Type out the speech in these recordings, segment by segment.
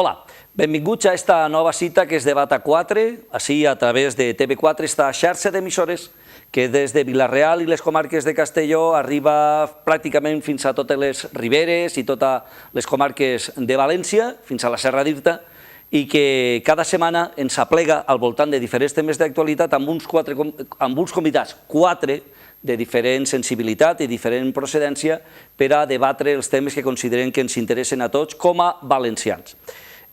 Hola, benvinguts a esta nova cita que és Debat a 4, així a través de TV4, esta xarxa d'emissores que des de Vila-real i les comarques de Castelló arriba pràcticament fins a totes les riberes i totes les comarques de València, fins a la Serra d'Irta, i que cada setmana ens aplega al voltant de diferents temes d'actualitat amb uns convidats, 4 de diferent sensibilitat i diferent procedència per a debatre els temes que considerem que ens interessen a tots com a valencians.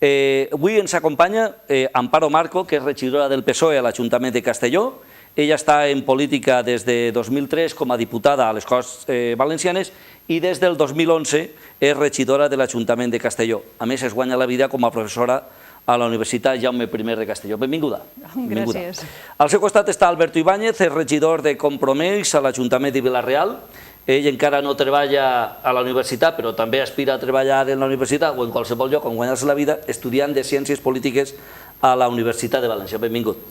Avui ens acompanya Amparo Marco, que és regidora del PSOE a l'Ajuntament de Castelló. Ella està en política des de 2003 com a diputada a les Corts Valencianes i des del 2011 és regidora de l'Ajuntament de Castelló. A més, es guanya la vida com a professora a la Universitat Jaume I de Castelló. Benvinguda. Gràcies. Al seu costat està Alberto Ibáñez, és regidor de Compromís a l'Ajuntament de Vila-real. Ell encara no treballa a la universitat, però també aspira a treballar en la universitat o en qualsevol lloc on guanyar-se la vida, estudiant de Ciències Polítiques a la Universitat de València. Benvingut.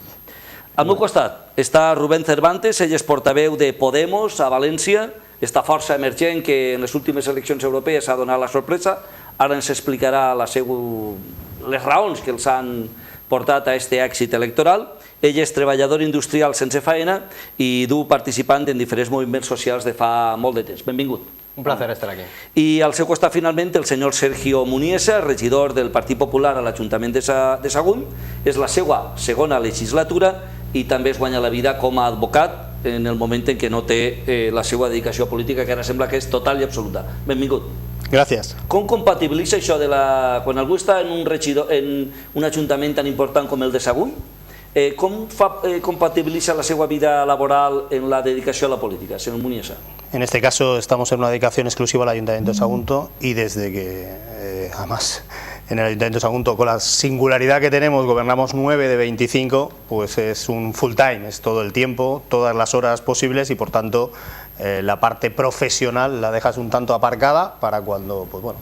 Al meu costat està Rubén Cervantes, ell és portaveu de Podemos a València, esta força emergent que en les últimes eleccions europees ha donat la sorpresa. Ara ens explicarà les raons que els han portat a aquest èxit electoral. Ell és treballador industrial sense faena i dur participant en diferents moviments socials de fa molt de temps. Benvingut. Un placer estar aquí. I al seu costat, finalment, el senyor Sergio Muniesa, regidor del Partit Popular a l'Ajuntament de Sagunt. És la seva segona legislatura i també es guanya la vida com a advocat en el moment en què no té la seva dedicació política, que ara sembla que és total i absoluta. Benvingut. Gràcies. Com compatibilitza això de quan algú està en un ajuntament tan important com el de Sagunt? Com compatibiliza la seva vida laboral en la dedicación a la política, señor Muniesa? En este caso estamos en una dedicación exclusiva al Ayuntamiento de Sagunto y desde que, además, en el Ayuntamiento de Sagunto, con la singularidad que tenemos, gobernamos 9 de 25, pues es un full time, es todo el tiempo, todas las horas posibles y por tanto la parte profesional la dejas un tanto aparcada para cuando, pues bueno,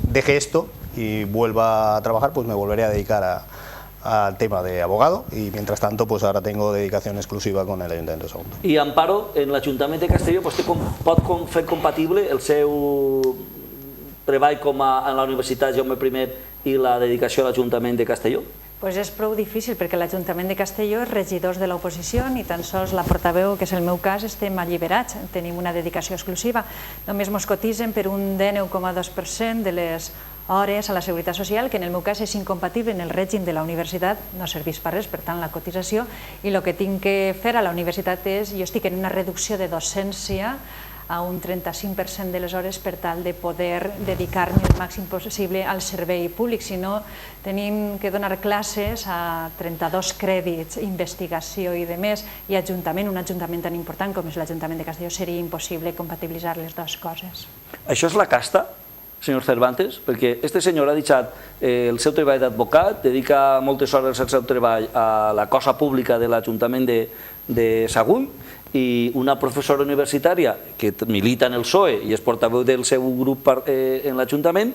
deje esto y vuelva a trabajar, pues me volveré a dedicar al tema de abogado y mientras tanto pues ahora tengo dedicación exclusiva con el Ayuntamiento de Sagunto. I Amparo, en l'Ajuntament de Castelló pot fer compatible el seu treball com a la Universitat Jaume I i la dedicació a l'Ajuntament de Castelló? Pues és prou difícil perquè l'Ajuntament de Castelló és regidors de l'oposició, ni tan sols la portaveu, que és el meu cas, estem alliberats, tenim una dedicació exclusiva. Només mos cotitzen per un 19,2% de les hores a la Seguretat Social, que en el meu cas és incompatible en el règim de la universitat, no serveix per res, per tant, la cotització, i el que tinc que fer a la universitat és, jo estic en una reducció de docència a un 35% de les hores per tal de poder dedicar-me el màxim possible al servei públic, si no tenim que donar classes a 32 crèdits, investigació i demés, i un ajuntament tan important com és l'Ajuntament de Castelló, seria impossible compatibilitzar les dues coses. Això és la casta, senyor Cervantes? Perquè este senyor ha deixat el seu treball d'advocat, dedica moltes hores al seu treball a la cosa pública de l'Ajuntament de Sagunt, i una professora universitària que milita en el PSOE i és portaveu del seu grup en l'Ajuntament,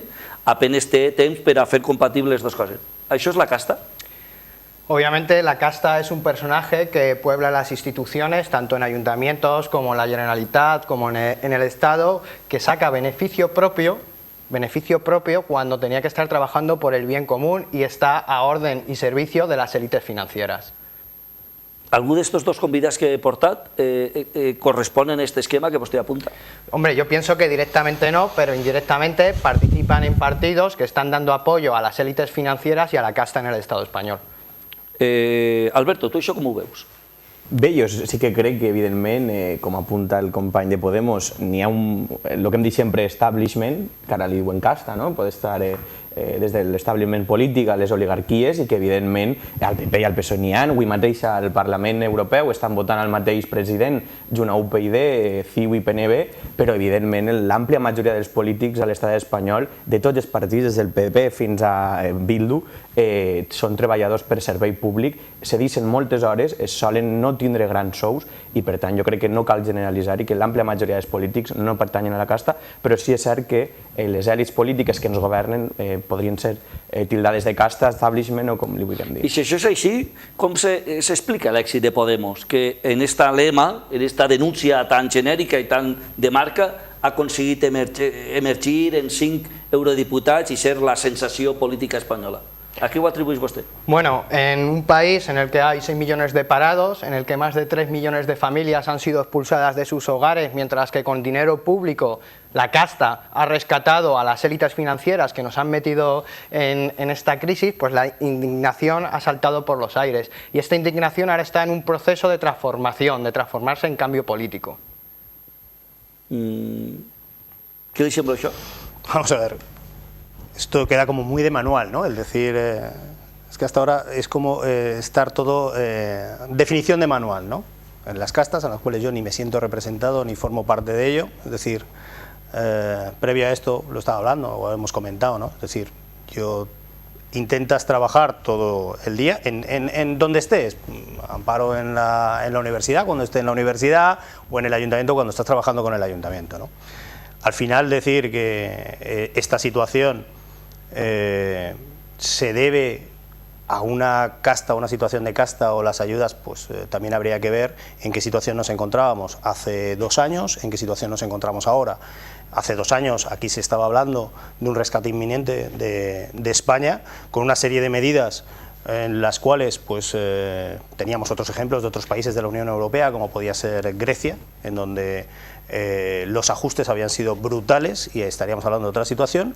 apenas té temps per a fer compatibles les dues coses. Això és la casta? Obviamente la casta es un personaje que puebla las instituciones, tanto en ayuntamientos como en la Generalitat, como en el Estado, que saca beneficio propio cuando tenía que estar trabajando por el bien común y está a orden y servicio de las élites financieras. ¿Algú d'estos dos convidats que he portat corresponen a este esquema que vostè apunta? Hombre, yo pienso que directamente no, pero indirectamente participan en partidos que están dando apoyo a las élites financieras y a la casta en el Estado español. Alberto, tu això com ho veus? Bé, jo sí que crec que, evidentment, com apunta el company de Podemos, n'hi ha el que hem dit sempre establishment, que ara li diuen casta, no? Pot estar des de l'establishment polític a les oligarquies i que, evidentment, al PP i al PSOE n'hi ha. Avui mateix al Parlament Europeu estan votant el mateix president, junt a UPyD, CiU i PNB, però, evidentment, l'àmplia majoria dels polítics a l'estat espanyol, de tots els partits, des del PP fins a Bildu, són treballadors per servei públic, se deixen moltes hores, solen no tindre grans sous i, per tant, jo crec que no cal generalitzar i que l'àmplia majoria dels polítics no pertanyen a la casta, però sí és cert que les èlits polítiques que ens governen podrien ser tildades de casta, establishment o com li vulguem dir. I si això és així, com s'explica l'èxit de Podemos? Que en esta lema, en esta denúncia tan genèrica i tan de marca, ha aconseguit emergir en 5 eurodiputats i ser la sensació política espanyola. ¿A qué lo atribuís usted? Bueno, en un país en el que hay 6 millones de parados, en el que más de 3 millones de familias han sido expulsadas de sus hogares, mientras que con dinero público la casta ha rescatado a las élites financieras que nos han metido en esta crisis, pues la indignación ha saltado por los aires. Y esta indignación ahora está en un proceso de transformación, de transformarse en cambio político. ¿Qué le sembla això? Vamos a ver, esto queda como muy de manual, ¿no? Es decir, es que hasta ahora es como estar todo definición de manual, ¿no? En las castas, en las cuales yo ni me siento representado ni formo parte de ello, es decir, previo a esto lo estaba hablando o hemos comentado, ¿no? Es decir, intentas trabajar todo el día en donde estés, amparo en la universidad cuando esté en la universidad o en el ayuntamiento cuando estás trabajando con el ayuntamiento, ¿no? Al final decir que esta situación se debe a una casta, una situación de casta o las ayudas, pues también habría que ver en qué situación nos encontrábamos hace 2 años, en qué situación nos encontramos ahora. Hace 2 años aquí se estaba hablando de un rescate inminente de España, con una serie de medidas en las cuales pues, teníamos otros ejemplos de otros países de la Unión Europea, como podía ser Grecia, en donde los ajustes habían sido brutales y estaríamos hablando de otra situación,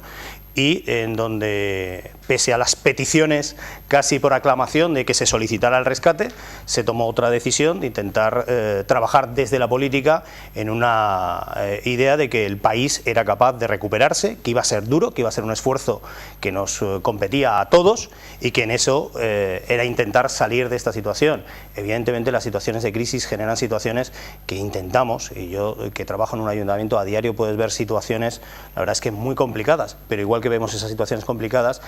y en donde, pese a las peticiones casi por aclamación de que se solicitara el rescate, se tomó otra decisión de intentar trabajar desde la política en una idea de que el país era capaz de recuperarse, que iba a ser duro, que iba a ser un esfuerzo que nos competía a todos y que en eso era intentar salir de esta situación. Evidentemente las situaciones de crisis generan situaciones que intentamos, y yo que trabajo en un ayuntamiento a diario puedes ver situaciones, la verdad es que muy complicadas, pero igual que vemos esas situaciones complicadas,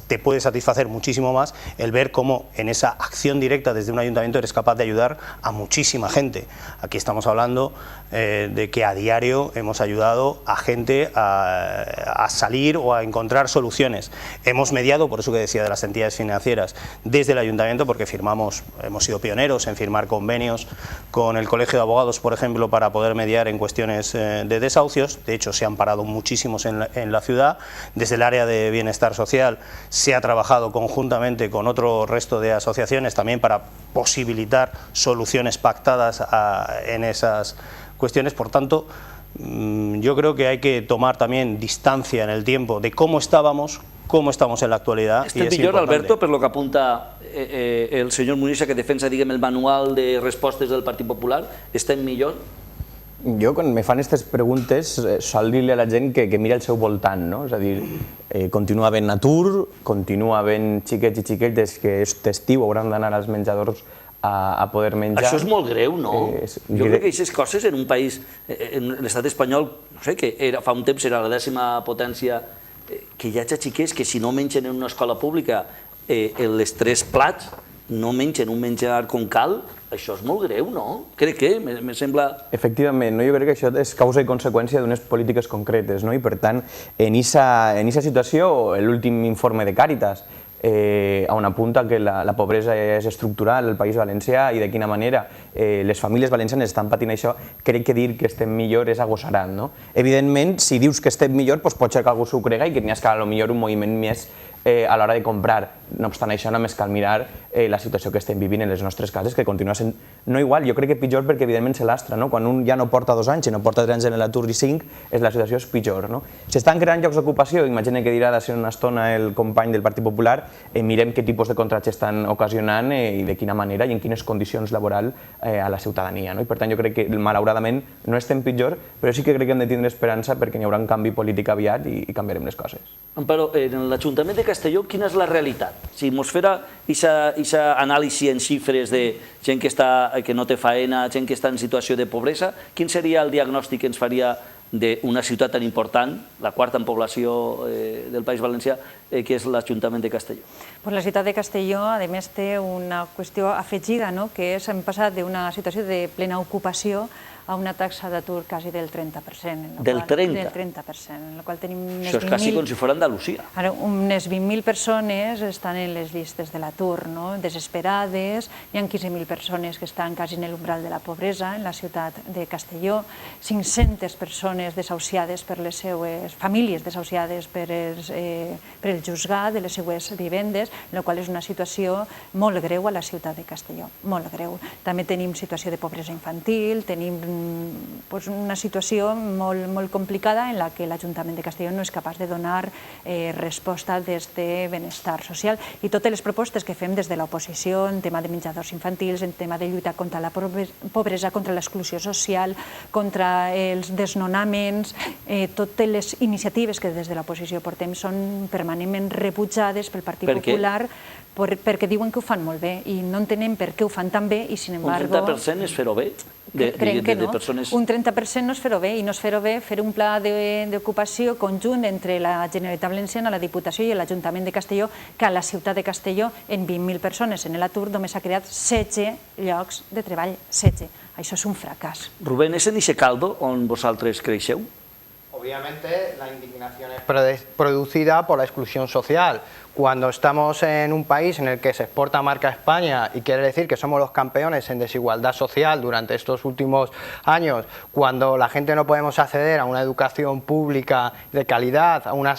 te puede satisfacer muchísimo más el ver cómo en esa acción directa desde un ayuntamiento eres capaz de ayudar a muchísima gente. Aquí estamos hablando de que a diario hemos ayudado a gente a salir o a encontrar soluciones. Hemos mediado, por eso que decía de las entidades financieras, desde el ayuntamiento, porque hemos sido pioneros en firmar convenios con el Colegio de Abogados, por ejemplo, para poder mediar en cuestiones de desahucios. De hecho, se han parado muchísimos en la ciudad. Desde el área de bienestar social se ha trabajado conjuntamente con otro resto de asociaciones también para posibilitar soluciones pactadas en esas cuestiones. Por tanto, yo creo que hay que tomar también distancia en el tiempo de cómo estábamos, cómo estamos en la actualidad. Estem millor, Alberto, per lo que apunta el senyor Munisa, que defensa, diguem, el manual de respostes del Partit Popular, estem millor? Jo, quan me fan aquestes preguntes, sol dir-li a la gent que mira al seu voltant, no? És a dir, continua havent atur, continua havent xiquets i xiquetes que aquest estiu hauran d'anar als menjadors a poder menjar. Això és molt greu, no? Jo crec que aquestes coses en un país, en l'estat espanyol, no sé, que fa un temps era la 10ª potència, que hi hagi xiquets que si no mengen en una escola pública els 3 plats, no mengen un menjar com cal, això és molt greu, no? Crec que me sembla... Efectivament, jo crec que això és causa i conseqüència d'unes polítiques concretes, i per tant, en aquesta situació, l'últim informe de Càritas, on apunta que la pobresa és estructural al País Valencià i de quina manera les famílies valencianes estan patint això, crec que dir que estem millor és agosarant. Evidentment, si dius que estem millor, pot ser que algú s'ho crega i que n'hi ha potser un moviment més a l'hora de comprar. No obstant això, només cal mirar la situació que estem vivint en les nostres cases, que continua sent no igual, jo crec que pitjor perquè evidentment se lastra. Quan un ja no porta 2 anys i no porta 3 anys en l'atur i 5, la situació és pitjor. S'estan creant llocs d'ocupació, imagina que dirà d'ací una estona el company del Partit Popular, mirem què tipus de contractes estan ocasionant i de quina manera i en quines condicions laborals a la ciutadania. I per tant jo crec que malauradament no estem pitjor, però sí que crec que hem de tindre esperança perquè n'hi haurà un canvi polític aviat i canviarem les coses. Però en l'Ajuntament de Castelló, quina és la realitat? Si ens fera aquesta anàlisi en xifres de gent que no té faena, gent que està en situació de pobresa, quin seria el diagnòstic que ens faria d'una ciutat tan important, la 4ª en població del País Valencià, que és l'Ajuntament de Castelló? La ciutat de Castelló, a més, té una qüestió afegida, que és hem passat d'una situació de plena ocupació a una taxa d'atur quasi del 30%. Del 30%? Del 30%, en la qual tenim unes 20.000... Això és quasi com si fos Andalusia. Ara, unes 20.000 persones estan en les llistes de l'atur, desesperades. Hi ha 15.000 persones que estan quasi en l'umbral de la pobresa en la ciutat de Castelló, 500 persones persones desahuciades per les seues famílies desahuciades per el juzgat de les seues vivendes, la qual és una situació molt greu a la ciutat de Castelló, molt greu. També tenim situació de pobresa infantil, tenim una situació molt complicada en la que l'Ajuntament de Castelló no és capaç de donar resposta des de benestar social. I totes les propostes que fem des de l'oposició en tema de menjadors infantils, en tema de lluitar contra la pobresa, contra l'exclusió social, contra els desnonaments, totes les iniciatives que des de l'oposició portem són permanentment rebutjades pel Partit Popular perquè diuen que ho fan molt bé i no entenem per què ho fan tan bé i, sin embargo... Un 30% és fer-ho bé? Creiem que no. Un 30% no és fer-ho bé i no és fer-ho bé fer un pla d'ocupació conjunt entre la Generalitat Valenciana, la Diputació i l'Ajuntament de Castelló, que a la ciutat de Castelló, en 20.000 persones en l'atur, només ha creat 16 llocs de treball, 16. Això és un fracàs. Rubén, és en aquest caldo on vosaltres creixeu? Obviamente la indignación es producida por la exclusión social. Cuando estamos en un país en el que se exporta marca España y quiere decir que somos los campeones en desigualdad social durante estos últimos años, cuando la gente no podemos acceder a una educación pública de calidad, a una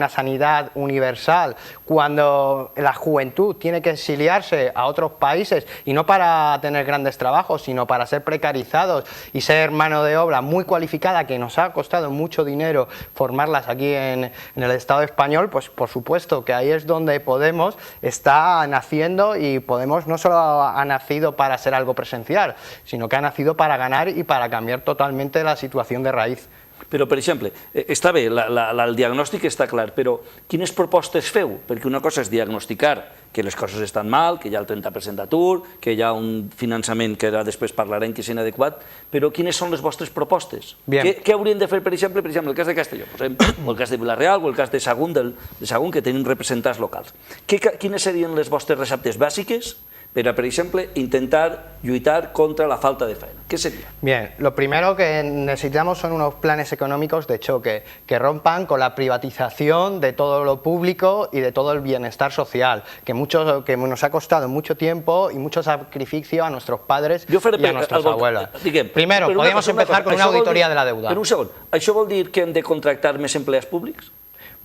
sanidad universal, cuando la juventud tiene que exiliarse a otros países y no para tener grandes trabajos, sino para ser precarizados y ser mano de obra muy cualificada, que nos ha costado mucho dinero formarlas aquí en el Estado español, pues por supuesto que ahí es donde Podemos está naciendo, y Podemos no solo ha nacido para ser algo presencial, sino que ha nacido para ganar y para cambiar totalmente la situación de raíz. Però, per exemple, està bé, el diagnòstic està clar, però quines propostes feu? Perquè una cosa és diagnosticar que les coses estan mal, que hi ha el 30% d'atur, que hi ha un finançament que ara després parlarem que és inadequat, però quines són les vostres propostes? Què haurien de fer, per exemple, el cas de Castelló, o el cas de Vila-real, o el cas de Sagunt, que tenim representants locals? Quines serien les vostres receptes bàsiques per exemple, intentar lluitar contra la falta de feina? ¿Qué sería? Bien, lo primero que necesitamos son unos planes económicos de choque que rompan con la privatización de todo lo público y de todo el bienestar social, que nos ha costado mucho tiempo y mucho sacrificio a nuestros padres y a nuestras abuelas. Primero, podríamos empezar con una auditoría de la deuda. Però un segon, això vol dir que hem de contractar més empleats públics?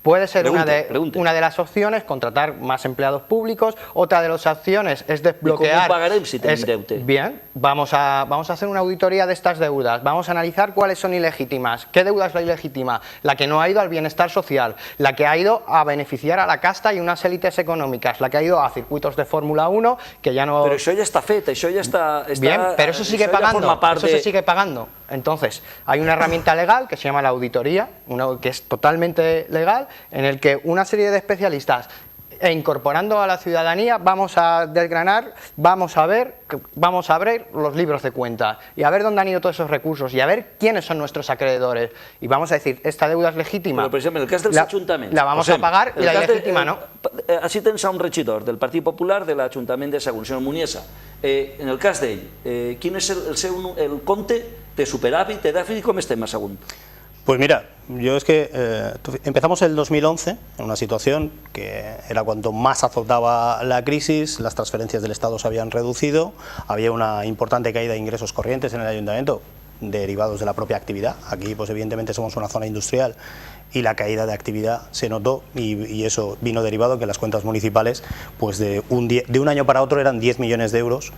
Puede ser una de las opciones, contratar más empleados públicos. Otra de las opciones es desbloquear... ¿Y cómo pagaremos si tenemos deute? Bien, vamos a hacer una auditoría de estas deudas. Vamos a analizar cuáles son ilegítimas. ¿Qué deuda es la ilegítima? La que no ha ido al bienestar social, la que ha ido a beneficiar a la casta y unas élites económicas, la que ha ido a circuitos de Fórmula 1, que ya no... Pero eso ya está fet, eso ya está... Bien, pero eso sigue pagando, eso se sigue pagando. Entonces, hay una herramienta legal que se llama la auditoría, que es totalmente legal, en el que una serie de especialistas, incorporando a la ciudadanía, vamos a desgranar, vamos a abrir los libros de cuentas y a ver dónde han ido todos esos recursos y a ver quiénes son nuestros acreedores. Y vamos a decir, esta deuda es legítima. Pero, por ejemplo, en el cas dels ajuntaments... La vamos a pagar y la ilegítima no. Així tens un regidor del Partit Popular de l'Ajuntament de Sagunt, senyor Muniesa. En el cas d'ell, quin és el compte de superàvit, de dèficit, com estem a Sagunt? Pues mira, yo es que empezamos el 2011 en una situación que era cuando más azotaba la crisis, las transferencias del Estado se habían reducido, había una importante caída de ingresos corrientes en el ayuntamiento derivados de la propia actividad. Aquí pues evidentemente somos una zona industrial y la caída de actividad se notó y eso vino derivado que las cuentas municipales pues de un año para otro eran 10 millones de euros,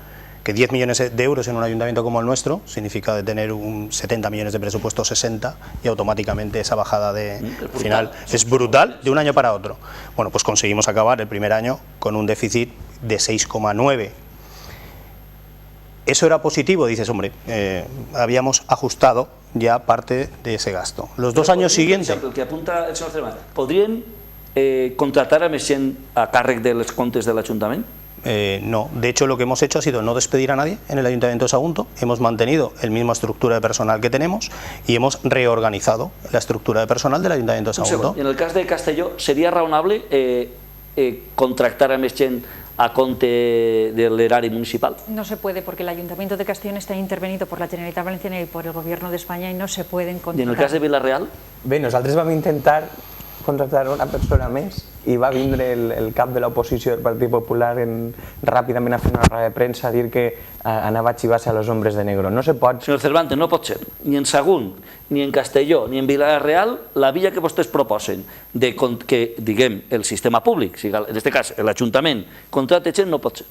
que 10 millones de euros en un ayuntamiento como el nuestro significa de tener 70 millones de presupuesto 60 y automáticamente esa bajada de final es brutal de un año para otro. Bueno, pues conseguimos acabar el primer año con un déficit de 6,9. ¿Eso era positivo? Dices, hombre, habíamos ajustado ya parte de ese gasto. Los 2 años siguientes... El que apunta el señor Cervera, ¿podrían contratar a més gent a càrrec dels comptes de l'Ajuntament? No, de hecho lo que hemos hecho ha sido no despedir a nadie en el Ayuntamiento de Sagunto, hemos mantenido la misma estructura de personal que tenemos y hemos reorganizado la estructura de personal del Ayuntamiento de Sagunto. En el cas de Castelló, ¿sería raonable contractar a més gent a compte del erario municipal? No se puede porque el Ayuntamiento de Castellón está intervenido por la Generalitat Valenciana y por el Gobierno de España y no se pueden contratar. ¿Y en el cas de Vila-real? Bé, nosaltres vam intentar contractar una persona més i va vindre el cap de l'oposició del Partit Popular ràpidament a fer una roda de premsa a dir que anava a xivar-se a los hombres de negro. No se pot... Senyor Cervantes, no pot ser ni en Sagunt, ni en Castelló, ni en Vila-real la via que vostès proposen de que, diguem, el sistema públic, en aquest cas l'Ajuntament, contracte gent, no pot ser.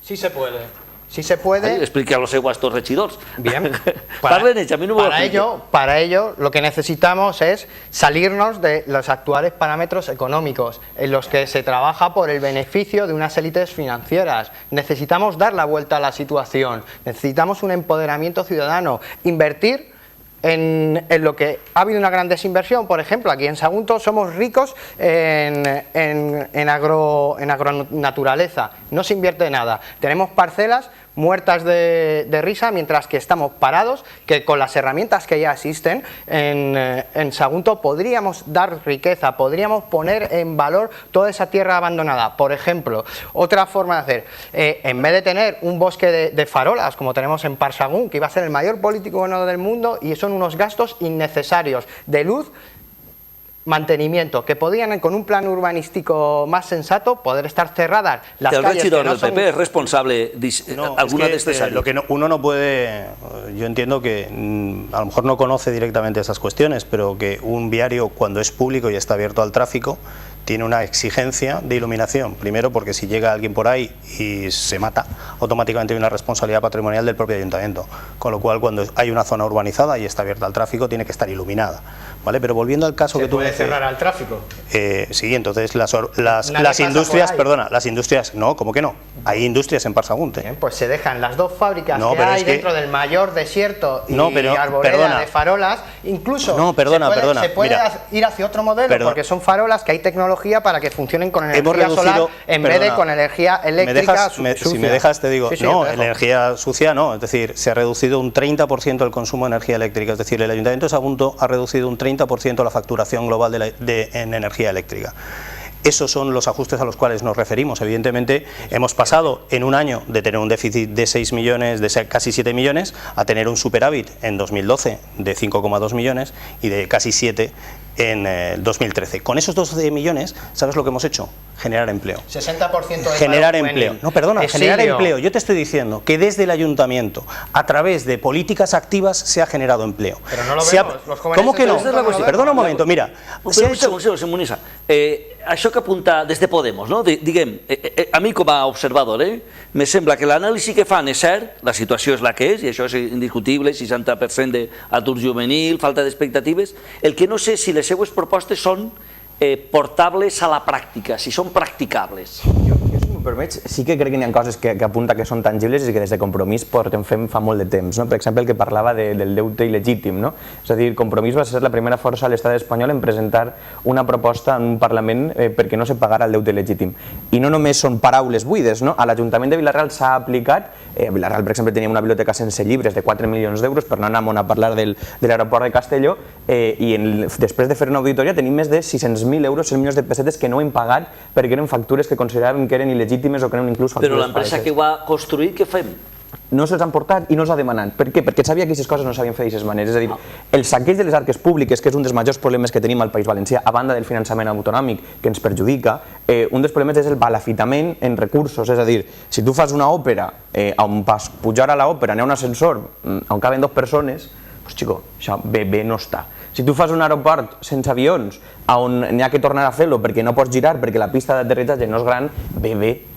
Sí se puede. Sí se puede. Explique a los estos regidores. Bien. Para ello, lo que necesitamos es salirnos de los actuales parámetros económicos en los que se trabaja por el beneficio de unas élites financieras. Necesitamos dar la vuelta a la situación. Necesitamos un empoderamiento ciudadano. Invertir en lo que ha habido una gran desinversión. Por ejemplo, aquí en Sagunto somos ricos en agronaturaleza, no se invierte nada. Tenemos parcelas muertas de risa mientras que estamos parados, que con las herramientas que ya existen en Sagunto podríamos dar riqueza, podríamos poner en valor toda esa tierra abandonada. Por ejemplo, otra forma de hacer, en vez de tener un bosque de farolas como tenemos en Parsagún, que iba a ser el mayor polígono del mundo y son unos gastos innecesarios de luz, mantenimiento, que podían con un plan urbanístico más sensato poder estar cerradas las calles. El regidor del PP es responsable de alguna de estas áreas. Lo que uno no puede, yo entiendo que a lo mejor no conoce directamente esas cuestiones, pero que un viario cuando es público y está abierto al tráfico tiene una exigencia de iluminación. Primero porque si llega alguien por ahí y se mata, automáticamente hay una responsabilidad patrimonial del propio ayuntamiento. Con lo cual cuando hay una zona urbanizada y está abierta al tráfico tiene que estar iluminada. ¿Vale? Pero volviendo al caso que tú ¿Se puede cerrar al tráfico? Sí, entonces las industrias, perdona, las industrias, no, ¿cómo que no? Hay industrias en Parsagunte. Bien, pues se dejan las dos fábricas que hay dentro del mayor desierto y arboleda de farolas, incluso se puede ir hacia otro modelo, porque son farolas que hay tecnología para que funcionen con energía solar en vez de con energía eléctrica sucia. Si me dejas te digo, no, energía sucia no, es decir, se ha reducido un 30% el consumo de energía eléctrica, es decir, el Ayuntamiento de Sagunto ha reducido un 30% la facturación global en energía eléctrica. Esos son los ajustes a los cuales nos referimos. Evidentemente, hemos pasado en un año de tener un déficit de 6 millones, de casi 7 millones, a tener un superávit en 2012 de 5,2 millones y de casi 7 en 2013. Con esos 12 millones, ¿sabes lo que hemos hecho? Generar empleo. 60% de generar empleo. No, perdona, generar empleo. Yo te estoy diciendo que desde el ayuntamiento, a través de políticas activas, se ha generado empleo. Pero no lo vemos. Los jóvenes. ¿Cómo que no? Perdona un momento, mira. Un segon, Munisa. Això que apunta des de Podemos, no? Diguem, a mi com a observador, me sembla que l'anàlisi que fan és cert, la situació és la que és, i això és indiscutible, 60% d'atur juvenil, falta d'expectatives. El que no sé si les seues propostes són portables a la pràctica, si són practicables. Si m'ho permets, sí que crec que hi ha coses que apunta que són tangibles i que des de Compromís portem fent fa molt de temps. Per exemple, el que parlava del deute il·legítim. És a dir, Compromís va ser la primera força a l'estat espanyol en presentar una proposta en un Parlament perquè no se pagara el deute il·legítim. I no només són paraules buides, a l'Ajuntament de Vila-real s'ha aplicat, a Vila-real, per exemple, tenia una biblioteca sense llibres de 4 milions d'euros, per anar a parlar de l'aeroport de Castelló, i després de fer una auditoria tenim més de 600.000 euros, 100 milions de pessetes que no hem pagat perquè eren factures que consideràvem que eren il·legítimes o que eren inclús factures falses. Però l'empresa que ho ha construït, què fem? No se'ls han portat i no els ha demanat. Per què? Perquè sabia que aquestes coses no s'havien fet d'aquestes maneres. És a dir, el saqueig de les arques públiques, que és un dels majors problemes que tenim al País Valencià, a banda del finançament autonòmic que ens perjudica, un dels problemes és el balafitament en recursos. És a dir, si tu fas una òpera, on pas pujar a l'òpera n'hi ha un ascensor on caben 2 persones, doncs, xico, això bé no està. Si tu fas un aeroport sense avions on n'hi ha que tornar a fer-lo perquè no pots girar, perquè la pista d'aterratge no és gran, bé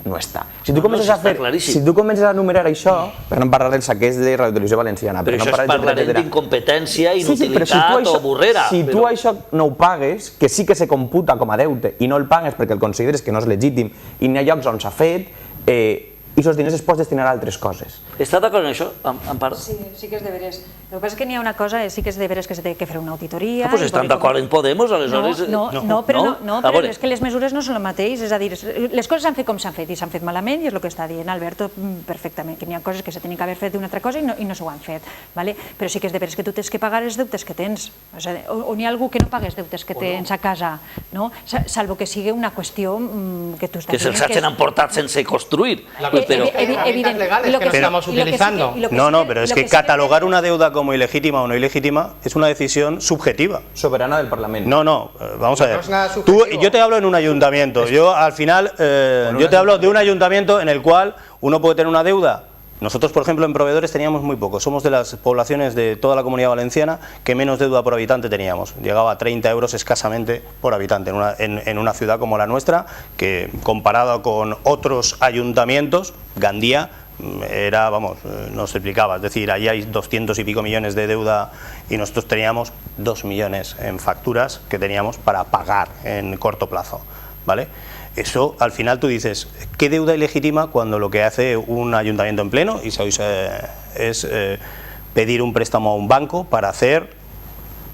no està. Si tu comences a enumerar això, per no parlar del saqueig de Radio Televisió Valenciana... Però això és parlarem d'incompetència, inutilitat o burrera. Si tu això no ho pagues, que sí que se computa com a deute i no el pagues perquè el consideres que no és legítim i n'hi ha llocs on s'ha fet, i aquests diners es pots destinar a altres coses. Està d'acord amb això, Amparo? Sí que és de veres. El que passa és que n'hi ha una cosa, sí que és de veres que s'ha de fer una auditoria... Doncs estan d'acord en Podemos, aleshores... No, però és que les mesures no són el mateix, és a dir, les coses s'han fet com s'han fet i s'han fet malament, i és el que està dient Alberto perfectament, que n'hi ha coses que s'han d'haver fet d'una altra cosa i no s'ho han fet. Però sí que és de veres que tu tens que pagar els deutes que tens, o n'hi ha algú que no pagues deutes que tens a casa, salvo que sigui una qüestió que tu estàs dient... Que se'ls hagin emportat sense construir. pero... herramientas legales que no estamos utilizando. No, pero es que catalogar una deuda como ilegítima o no ilegítima es una decisión subjetiva. Soberana del Parlamento. No, vamos a ver. No es nada subjetivo. Yo te hablo en un ayuntamiento. Yo al final, yo te hablo de un ayuntamiento en el cual uno puede tener una deuda. Nosotros, por ejemplo, en proveedores teníamos muy poco. Somos de las poblaciones de toda la Comunidad Valenciana que menos deuda por habitante teníamos. Llegaba a 30 euros escasamente por habitante en una ciudad como la nuestra, que comparado con otros ayuntamientos, Gandía era, vamos, no se explicaba. Es decir, ahí hay 200 y pico millones de deuda y nosotros teníamos 2 millones en facturas que teníamos para pagar en corto plazo, ¿vale? Eso, al final tú dices, ¿qué deuda ilegítima cuando lo que hace un ayuntamiento en pleno es pedir un préstamo a un banco para hacer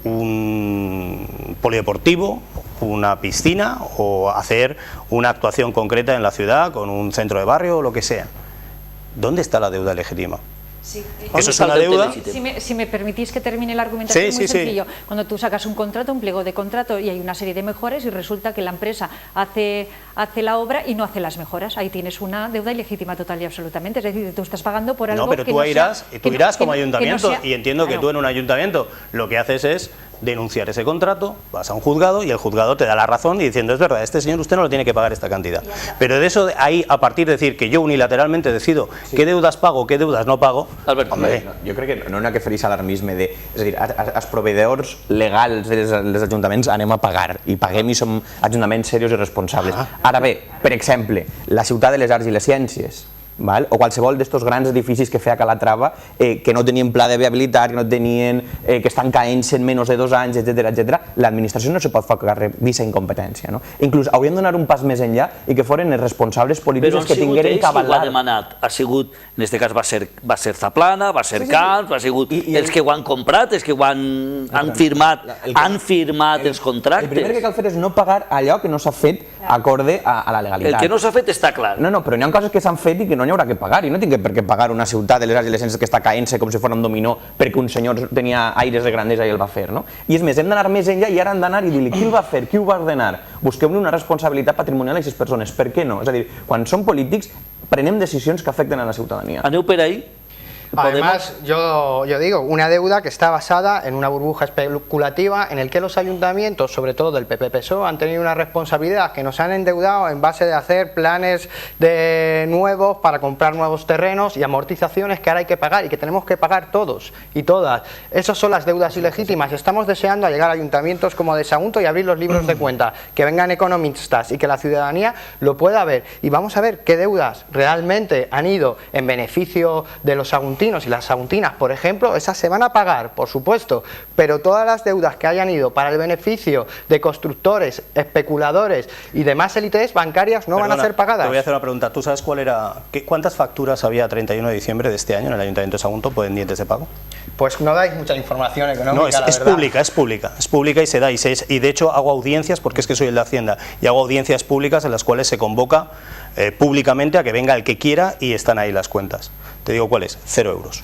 un polideportivo, una piscina o hacer una actuación concreta en la ciudad con un centro de barrio o lo que sea? ¿Dónde está la deuda legítima? Sí. Eso es una deuda. Si me permitís que termine la argumentación, muy sencillo. Sí. Cuando tú sacas un contrato, un pliego de contrato y hay una serie de mejoras y resulta que la empresa hace la obra y no hace las mejoras, ahí tienes una deuda ilegítima total y absolutamente. Es decir, tú estás pagando por algo. No, pero tú irás como ayuntamiento y entiendo que tú en un ayuntamiento lo que haces es denunciar ese contrato, vas a un juzgado y el juzgado te da la razón y diciendo, es verdad, este señor usted no lo tiene que pagar esta cantidad. Pero de eso, ahí, a partir de decir que yo unilateralmente decido qué deudas pago, qué deudas no pago, Albert, home, jo crec que no n'hi ha que fer-hi alarmisme de, és a dir, els proveïdors legals dels ajuntaments anem a pagar i paguem i som ajuntaments serios i responsables. Ara bé, per exemple, la Ciutat de les Arts i les Ciències, val? O qualsevol d'estos grans edificis que feia Calatrava que no tenien pla de viabilitat, que no tenien, que estan caent-se en menys de 2 anys, etc. L'administració no se pot fer càrrec d'aquesta incompetència. No? Inclús hauríem de donar un pas més enllà i que foren els responsables polítics que tingueren que avalar. Però han sigut ells qui ho ha demanat. Ha sigut, en aquest cas va ser Zaplana, va ser Camps, ha sigut els que ho han comprat, els que ho han firmat els contractes. El primer que cal fer és no pagar allò que no s'ha fet acorde a la legalitat. El que no s'ha fet està clar. No, però n'hi ha coses que s'han fet i que no n'hi haurà que pagar, i no tinc per què pagar una ciutat de les arts i les ciències que està caent-se com si fos un dominó perquè un senyor tenia aires de grandesa i el va fer, no? I és més, hem d'anar més enllà i ara hem d'anar i dir-li qui el va fer, qui ho va ordenar. Busquem una responsabilitat patrimonial a aquestes persones, per què no? És a dir, quan som polítics prenem decisions que afecten a la ciutadania. Aneu per ahí? Además, yo digo, una deuda que está basada en una burbuja especulativa en el que los ayuntamientos, sobre todo del PP-PSOE, han tenido una responsabilidad, que nos han endeudado en base de hacer planes nuevos para comprar nuevos terrenos y amortizaciones que ahora hay que pagar y que tenemos que pagar todos y todas. Esas son las deudas ilegítimas. Estamos deseando a llegar a ayuntamientos como de Sagunto y abrir los libros de cuenta, que vengan economistas y que la ciudadanía lo pueda ver. Y vamos a ver qué deudas realmente han ido en beneficio de los saguntinos y las saguntinas, por ejemplo. Esas se van a pagar, por supuesto, pero todas las deudas que hayan ido para el beneficio de constructores, especuladores y demás élites bancarias no van a ser pagadas. Te voy a hacer una pregunta. ¿Tú sabes cuántas facturas había a 31 de diciembre de este año en el Ayuntamiento de Sagunto pendientes de pago? Pues no dais mucha información económica. No, es pública y se da. Y de hecho hago audiencias, porque es que soy el de Hacienda, y hago audiencias públicas en las cuales se convoca públicamente a que venga el que quiera y están ahí las cuentas. Te digo cuáles, 0 euros.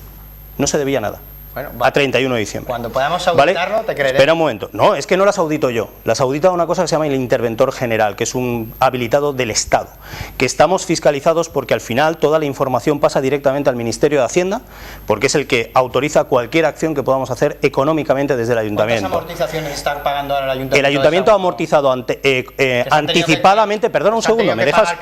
No se debía nada. Bueno, a 31 de diciembre. Cuando podamos auditarlo, ¿vale? Te creeré. Espera un momento. No, es que no las audito yo. Las audita una cosa que se llama el interventor general, que es un habilitado del Estado. Que estamos fiscalizados porque al final toda la información pasa directamente al Ministerio de Hacienda, porque es el que autoriza cualquier acción que podamos hacer económicamente desde el Ayuntamiento. ¿Cuántas amortizaciones está pagando ahora el Ayuntamiento? El Ayuntamiento ha amortizado anticipadamente, perdona un segundo, ¿me dejas?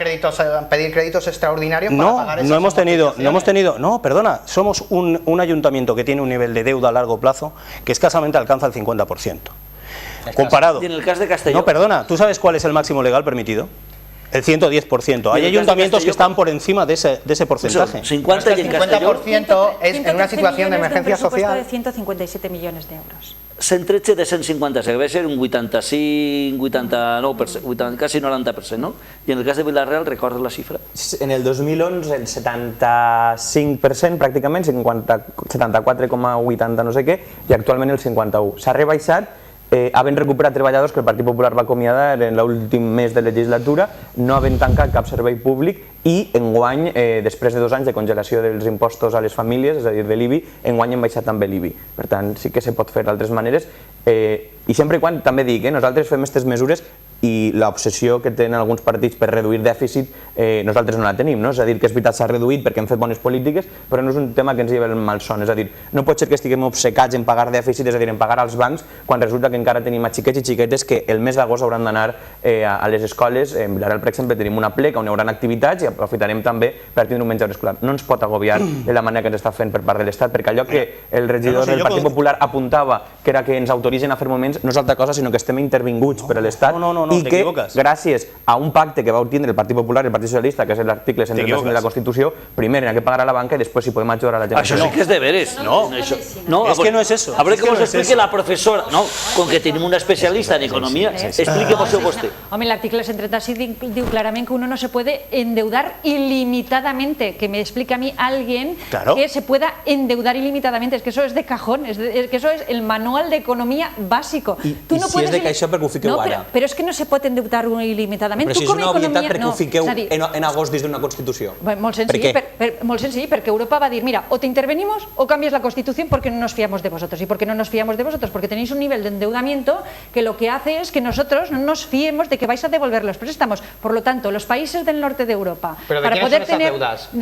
Pedir créditos extraordinarios para pagar esas amortizaciones. No, perdona, somos un ayuntamiento que tiene un nivel de deuda a largo plazo que escasamente alcanza el 50%. Comparado. Y en el caso de Castelló. No, perdona, ¿tú sabes cuál es el máximo legal permitido? El 110%. Hay ayuntamientos que están por encima de ese porcentaje. 50 y el 50% es en una situación de emergencia social. De 157 millones de euros. 113 de 150, que va ser un 85, 89%, quasi 90%, no? I en el cas de Vila-real, recordes la xifra? En el 2011 el 75% pràcticament, 74,80 no sé què, i actualment el 51%. S'ha rebaixat havent recuperat treballadors que el Partit Popular va acomiadar en l'últim mes de legislatura, no havent tancat cap servei públic i enguany, després de 2 anys de congelació dels impostos a les famílies, és a dir, de l'IBI, enguany hem baixat també l'IBI. Per tant, sí que se pot fer d'altres maneres i sempre i quan, també dic, nosaltres fem aquestes mesures i l'obsessió que tenen alguns partits per reduir dèficit nosaltres no la tenim, no? És a dir, que és veritat s'ha reduït perquè hem fet bones polítiques, però no és un tema que ens lleva el malson, és a dir, no pot ser que estiguem obcecats en pagar dèficit, és a dir, en pagar als bancs, quan resulta que encara tenim a xiquets i xiquetes que el mes d'agost hauran d'anar a les escoles. En Vilareal, per exemple, tenim una pleca on hi haurà activitats i aprofitarem també per tindre un menjador escolar. No ens pot agobiar de la manera que ens està fent per part de l'Estat, perquè allò que el regidor del Partit Popular apuntava, que era que ens autoritzen a fer moments, no és altra cosa sinó que estem intervinguts per l'Estat i que gràcies a un pacte que va tindre el Partit Popular i el Partit Socialista, que és l'article 135 de la Constitució, primer n'hi ha que pagar a la banca i després si podem ajudar a la gent. Això sí que és deberes. No, es que no es eso. A ver cómo se explique la profesora. No, con que tenemos una especialista en economía, expliquemos usted. Hombre, el artículo 136 dice claramente que uno no se puede endeudar ilimitadamente. Que me explique a mí alguien que se pueda endeudar ilimitadamente. Es que eso es de cajón, es que eso es el manual de economía básico. Tú no puedes... si és de que això perquè ho fiqueu ara? Però és que no se pot endeudar ilimitadament. Però si és una obvietat perquè ho fiqueu en agost dins d'una Constitució. Molt senzill, perquè Europa va dir, mira, o te intervenimos o cambias la Constitución porque no nos fiamos de vosotros. ¿Y por qué no nos fiamos de vosotros? Porque tenéis un nivel de endeudamiento que lo que hace es que nosotros no nos fiemos de que vais a devolver los préstamos. Por lo tanto, los países del norte de Europa,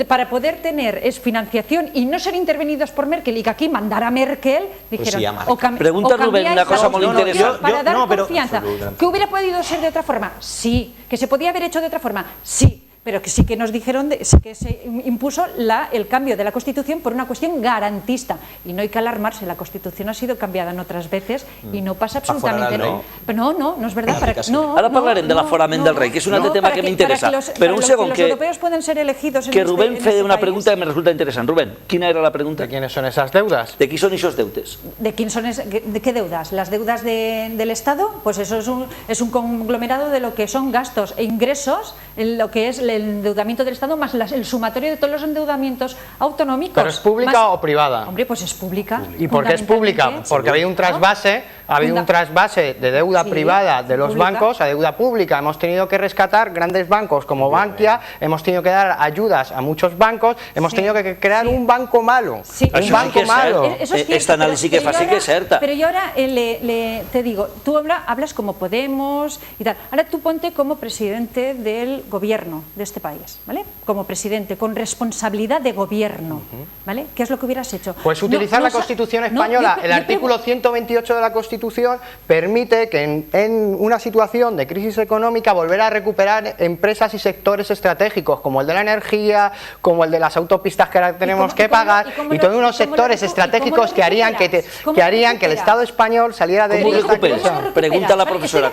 para poder tener financiación y no ser intervenidos por Merkel y que aquí mandara Merkel, dijeron, pregunta Rubén una cosa muy interesante. Para dar confianza. ¿Que hubiera podido ser de otra forma? Sí. ¿Que se podía haber hecho de otra forma? Sí. Pero que sí que nos dijeron, sí que se impuso el cambio de la Constitución por una cuestión garantista. Y no hay que alarmarse, la Constitución ha sido cambiada en otras veces y no pasa absolutamente nada. No es verdad. Ahora hablarem de l'aforament del rei, que és un altre tema que m'interessa. Però un segon, que los europeos pueden ser elegidos que Rubén fe una pregunta que me resulta interesante. Rubén, ¿quién era la pregunta? ¿De quiénes son esas deudas? ¿De quién son esos deutes? ¿De qué deudas? ¿Las deudas del Estado? Pues eso es un conglomerado de lo que son gastos e ingresos, en lo que es el endeudamiento del Estado más el sumatorio de todos los endeudamientos autonómicos. ¿Pero es pública o privada? Hombre, pues es pública. ¿Y por qué es pública? Porque ha habido un trasvase, de deuda privada de los bancos a deuda pública. Hemos tenido que rescatar grandes bancos como Bankia, hemos tenido que dar ayudas a muchos bancos, hemos tenido que crear un banco malo. Un banco malo. Esta análisis que fa sí que es cierta. Pero yo ahora te digo, tú hablas como Podemos y tal. Ahora tú ponte como presidente del gobierno de este país, ¿vale? Como presidente, con responsabilidad de gobierno, ¿vale? ¿Qué es lo que hubieras hecho? Pues utilizar la Constitución española. El artículo 128 de la Constitución permite que en una situación de crisis económica volver a recuperar empresas y sectores estratégicos como el de la energía, como el de las autopistas que ahora tenemos que pagar y todos unos sectores estratégicos que harían que el Estado español saliera de esta crisis. Pregunta a la profesora.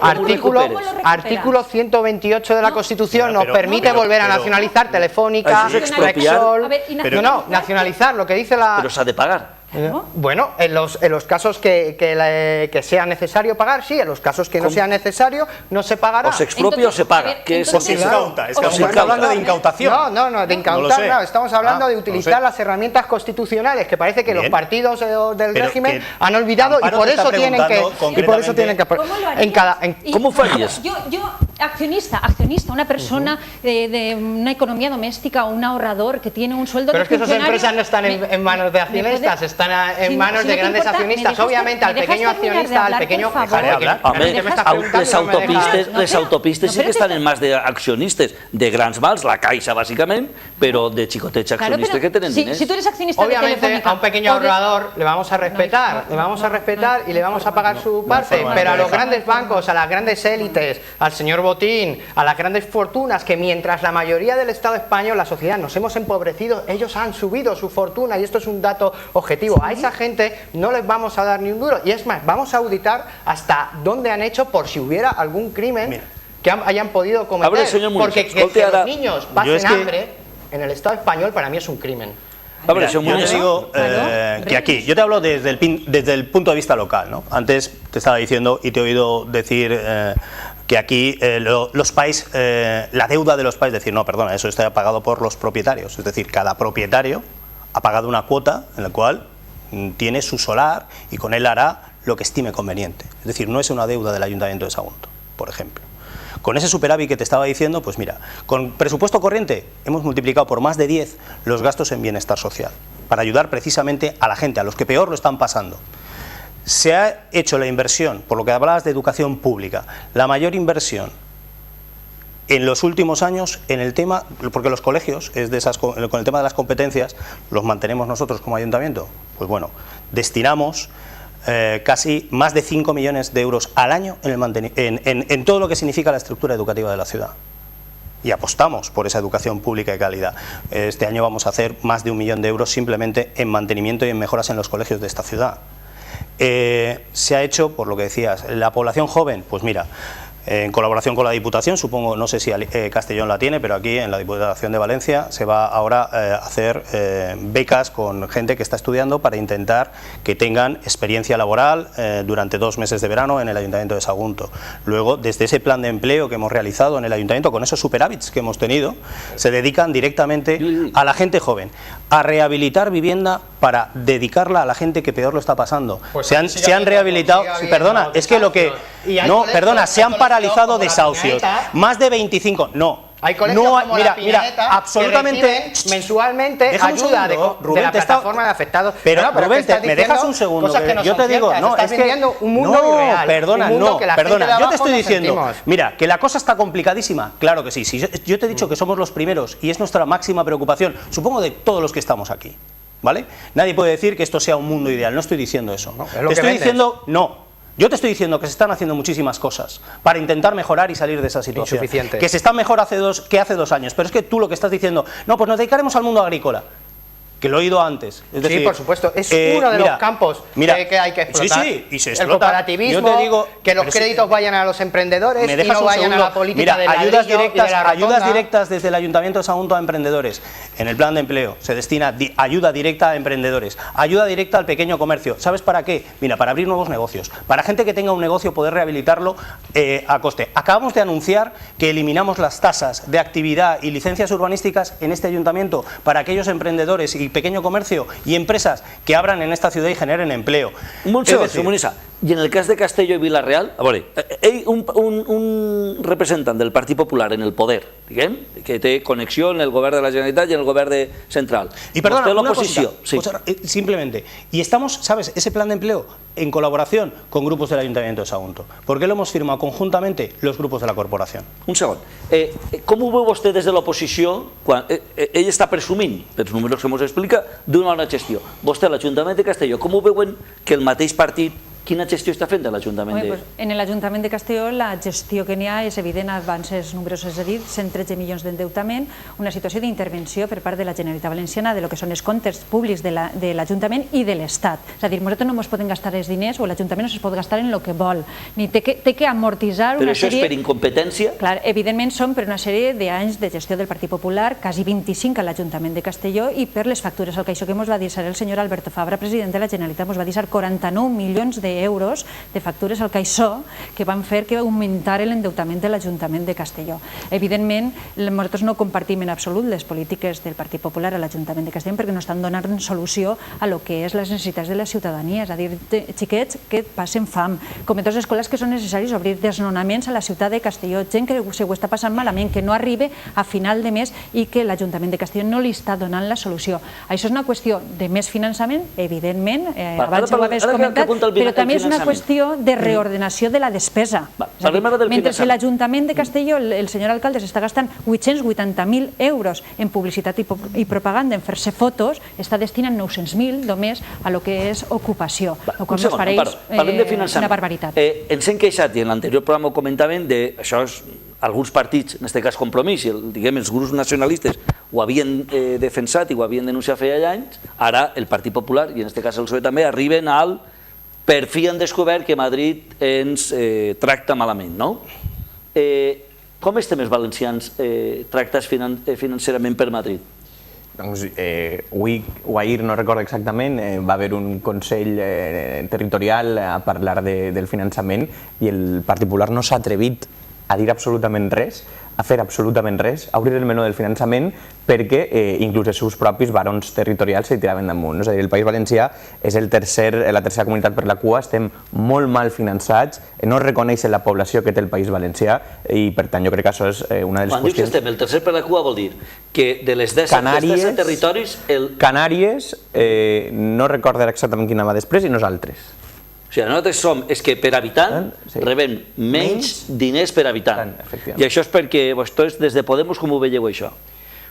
Artículo 128 de la Constitución nos permite volver a nacionalizar Telefónica, Repsol. No, nacionalizar, lo que dice la... Pero se ha de pagar. Bueno, en los casos que sea necesario pagar, sí, en los casos que no sea necesario, no se pagará. ¿O se expropia o se paga? ¿Qué es? O se incauta. Estamos hablando de incautación. No, de incautar, no, estamos hablando de utilizar las herramientas constitucionales que parece que los partidos del régimen han olvidado y por eso tienen que... ¿Cómo farías? Yo, accionista, una persona de una economía doméstica o un ahorrador que tiene un sueldo de funcionario... Pero es que esas empresas no están en manos de accionistas, están en manos de grandes accionistas. Obviamente al pequeño accionista, al pequeño... Les autopistes sí que estan en mans d'accionistes, de grans mals, la Caixa bàsicament, però de xicotets accionistes que tenen diners. Si tú eres accionista de Telefónica... Obviamente a un pequeño ahorrador le vamos a respetar y le vamos a pagar su parte, pero a los grandes bancos, a las grandes élites, al señor Botín, a las grandes fortunas, que mientras la mayoría del Estado español, la sociedad, nos hemos empobrecido, ellos han subido su fortuna y esto es un dato objetivo. A esa gente no les vamos a dar ni un duro y es más, vamos a auditar hasta dónde han hecho por si hubiera algún crimen que hayan podido cometer, porque que los niños pasen hambre en el Estado español para mí es un crimen. Mira, yo te digo que aquí, yo te hablo desde el punto de vista local, ¿no? Antes te estaba diciendo y te he oído decir que aquí los países, la deuda de los países, decir, no, perdona, eso está pagado por los propietarios, es decir, cada propietario ha pagado una cuota en la cual tiene su solar y con él hará lo que estime conveniente. Es decir, no es una deuda del Ayuntamiento de Sagunto, por ejemplo. Con ese superávit que te estaba diciendo, pues mira, con presupuesto corriente hemos multiplicado por más de 10 los gastos en bienestar social, para ayudar precisamente a la gente, a los que peor lo están pasando. Se ha hecho la inversión, por lo que hablabas de educación pública, la mayor inversión en los últimos años en el tema, porque los colegios, con el tema de las competencias, los mantenemos nosotros como ayuntamiento, pues bueno, destinamos casi más de 5 millones de euros al año en todo lo que significa la estructura educativa de la ciudad. Y apostamos por esa educación pública de calidad. Este año vamos a hacer más de 1 millón de euros simplemente en mantenimiento y en mejoras en los colegios de esta ciudad. Se ha hecho, por lo que decías, la población joven, pues mira, en colaboración con la Diputación, supongo, no sé si Castellón la tiene, pero aquí en la Diputación de Valencia se va ahora a hacer becas con gente que está estudiando para intentar que tengan experiencia laboral durante 2 meses de verano en el Ayuntamiento de Sagunto. Luego, desde ese plan de empleo que hemos realizado en el Ayuntamiento, con esos superávits que hemos tenido, se dedican directamente a la gente joven, a rehabilitar vivienda para dedicarla a la gente que peor lo está pasando. Pues se han rehabilitado, perdona, es que lo que... No, perdona, se han paralizado desahucios. Más de 25, no. Hay colegios como mira, la Pineta absolutamente, que reciben mensualmente ayuda de la plataforma de afectados. Pero Rubén, ¿me dejas un segundo? Yo te digo, no, es que un mundo irreal, perdona, un mundo que la gente de yo te abajo estoy no diciendo, sentimos. mira, que la cosa está complicadísima, claro que sí. Yo te he dicho que somos los primeros y es nuestra máxima preocupación, supongo de todos los que estamos aquí, ¿vale? Nadie puede decir que esto sea un mundo ideal, no estoy diciendo eso. No, te estoy diciendo, no. Yo te estoy diciendo que se están haciendo muchísimas cosas para intentar mejorar y salir de esa situación. Insuficiente. Que se está mejor que hace 2 años, pero es que tú lo que estás diciendo, no, pues nos dedicaremos al mundo agrícola, que lo he oído antes. Es decir, sí, por supuesto, es uno de los campos que hay que explotar. Sí, y se explota. El cooperativismo, yo te digo, que los créditos vayan a los emprendedores y no vayan a la política de ayudas directas desde el Ayuntamiento de Sagunto a emprendedores. En el plan de empleo se destina ayuda directa a emprendedores, ayuda directa al pequeño comercio. ¿Sabes para qué? Mira, para abrir nuevos negocios, para gente que tenga un negocio poder rehabilitarlo a coste. Acabamos de anunciar que eliminamos las tasas de actividad y licencias urbanísticas en este ayuntamiento para aquellos emprendedores y pequeño comercio y empresas que abran en esta ciudad y generen empleo. I en el cas de Castelló i Vila-real, a veure, un representant del Partit Popular en el poder, diguem, que té connexió en el govern de la Generalitat i en el govern central. Y perdona, una cosita, simplemente, y estamos, ¿sabes?, ese plan de empleo en colaboración con grupos del Ayuntamiento de Sagunto. ¿Por qué lo hemos firmado conjuntamente los grupos de la corporación? Un segon. Com ho veu vostè des de l'oposició quan ell està presumint, pels números que ens explica, d'una bona gestió? Vostè, l'Ajuntament de Castelló, com ho veuen que el mateix partit, quina gestió està fent l'Ajuntament de... En l'Ajuntament de Castelló la gestió que n'hi ha és evident, abans els números és a dir, 113 milions d'endeutament, una situació d'intervenció per part de la Generalitat Valenciana de lo que són els comptes públics de l'Ajuntament i de l'Estat. És a dir, nosaltres no ens podem gastar els diners o l'Ajuntament no es pot gastar en el que vol, ni té que amortitzar una sèrie... Però això és per incompetència? Clar, evidentment són per una sèrie d'anys de gestió del Partit Popular, quasi 25 a l'Ajuntament de Castelló, i per les factures. El que això que ens va dir el senyor Alberto Fabra, president de la Generalitat, ens va dir 49 milions d'euros de factures al caixó que van fer que augmentara l'endeutament de l'Ajuntament de Castelló. Evidentment, nosaltres no compartim en absolut les polítiques del Partit Popular a l'Ajuntament de Castelló perquè no estan donant solució a lo que és les necessitats de la ciutadania, és a dir, xiquets que passen fam, comedors escolars que són necessaris, obrir desnonaments a la ciutat de Castelló, gent que se ho està passant malament, que no arriba a final de mes i que l'Ajuntament de Castelló no li està donant la solució. Això és una qüestió de més finançament, evidentment, abans ho havies comentat, però també és una qüestió de reordenació de la despesa. Mentre que l'Ajuntament de Castelló, el senyor alcalde s'està gastant 880.000 euros en publicitat i propaganda, en fer-se fotos, està destinant 900.000 només a lo que és ocupació, el qual ens pareix una barbaritat. Ens hem queixat, i en l'anterior programa ho comentàvem, d'això alguns partits, en aquest cas Compromís, i els grups nacionalistes ho havien defensat i ho havien denunciat feia anys, ara el Partit Popular, i en aquest cas el PSOE també, arriben al per fi han descobert que Madrid ens tracta malament, no? Com estem els valencians tractats financerament per Madrid? Doncs avui o ahir, no recordo exactament, va haver un Consell Territorial a parlar del finançament i el Partit Popular no s'ha atrevit a dir absolutament res, a fer absolutament res, a obrir el menú del finançament perquè inclús els seus propis barons territorials se tiraven damunt. És a dir, el País Valencià és la tercera comunitat per la cua, estem molt mal finançats, no reconeix la població que té el País Valencià i per tant jo crec que això és una de les qüestions... Quan dius que estem el tercer per la cua vol dir que de les 10 territoris... Canàries, no recordo exactament quina va després i nosaltres. O sigui, nosaltres som, és que per habitant sí. rebem menys diners per habitant. Efectivament. I això és perquè vosaltres, des de Podemos, com ho veieu això?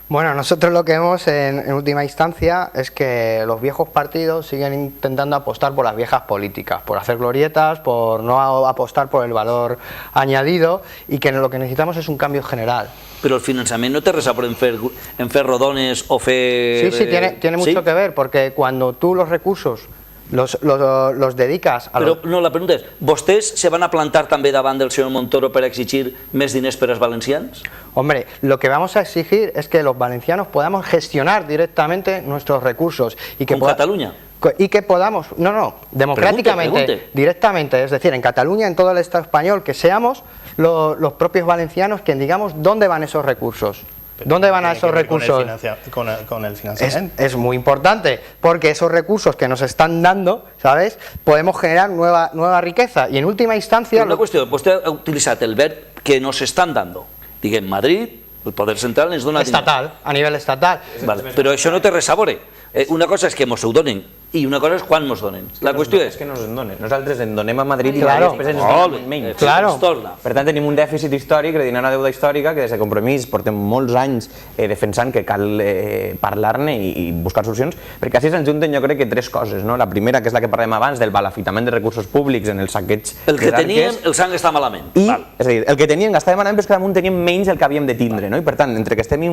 Bueno, nosotros lo que vemos en última instancia es que los viejos partidos siguen intentando apostar por las viejas políticas, por hacer glorietas, por no apostar por el valor añadido y que lo que necesitamos es un cambio general. Però el finançament no té res a veure en fer rodones o fer... Sí, tiene mucho que ver, porque cuando tú los recursos los dedicas a... Però no, la pregunta és, vostès se van a plantar també davant del senyor Montoro per exigir més diners per als valencians? Hombre, lo que vamos a exigir es que los valencianos podamos gestionar directamente nuestros recursos. Y que ¿Con Cataluña? Y que podamos, democráticamente, directamente, es decir, en Cataluña, en todo el Estado español, que seamos los propios valencianos quien digamos dónde van esos recursos. ¿Dónde van a esos recursos? Con el financiamiento. Es muy importante, porque esos recursos que nos están dando, ¿sabes?, podemos generar nueva riqueza. Y en última instancia... Una qüestió, vostè ha utilitzat el verb que nos estan dando. Diguem, Madrid, el poder central ens dona diners. Estatal, a nivell estatal. Vale, però això no té res a veure. Una cosa és que ens ho donen i una cosa és quan ens donen. La qüestió és... que no ens donen. Nosaltres en donem a Madrid i Claro. després ens donen menys. Claro. Per tant, tenim un dèficit històric de dinar a deuda històrica que des de Compromís portem molts anys defensant que cal parlar-ne i buscar solucions, perquè així s'enjunten jo crec que tres coses. La primera, que és la que parlem abans, del balafitament de recursos públics en el saqueig el que teníem, el sang està malament. I, és a dir, el que teníem gastava malament, però és que damunt teníem menys del que havíem de tindre. I per tant, entre que estem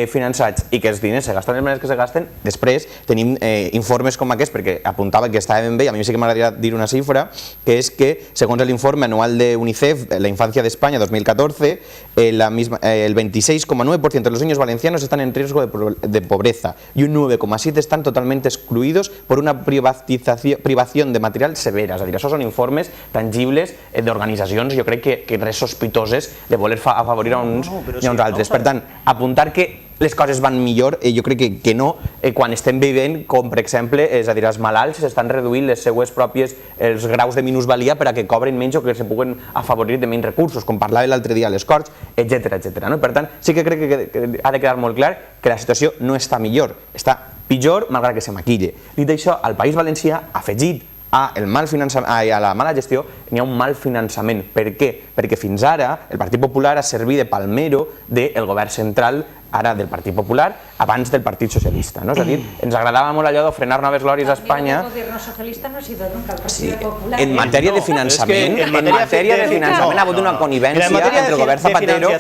finançats i que els diners se gasten de les maneres que se gasten, després tenim informes com aquests, perquè apuntava que estava ben bé, a mi sí que m'agradaria dir una xifra, que és que, segons l'informe anual de UNICEF, la Infancia de España 2014, el 26,9% de los niños valencianos están en riesgo de pobreza y un 9,7% están totalmente excluidos por una privación de material severa. És a dir, això són informes tangibles d'organitzacions, jo crec que res sospitoses de voler afavorir a uns i a uns altres. Per tant, apuntar que les coses van millor, jo crec que no, quan estem vivint, com per exemple, és a dir, els malalts s'estan reduint les seues pròpies, els graus de minusvalia per a que cobrin menys o que se puguen afavorir de menys recursos, com parlava l'altre dia a les Corts, etc. Per tant, sí que crec que ha de quedar molt clar que la situació no està millor, està pitjor malgrat que se maquille. Dit això, al País Valencià, afegit a la mala gestió, n'hi ha un mal finançament. Per què? Perquè fins ara el Partit Popular ha servit de palmero del govern central, ara del Partit Popular, abans del Partit Socialista. És a dir, ens agradava molt allò d'ofrenar noves glòries a Espanya. El gobierno socialista no ha sido nunca el Partido Popular. En matèria de finançament, ha hagut una connivència entre el govern Zapatero...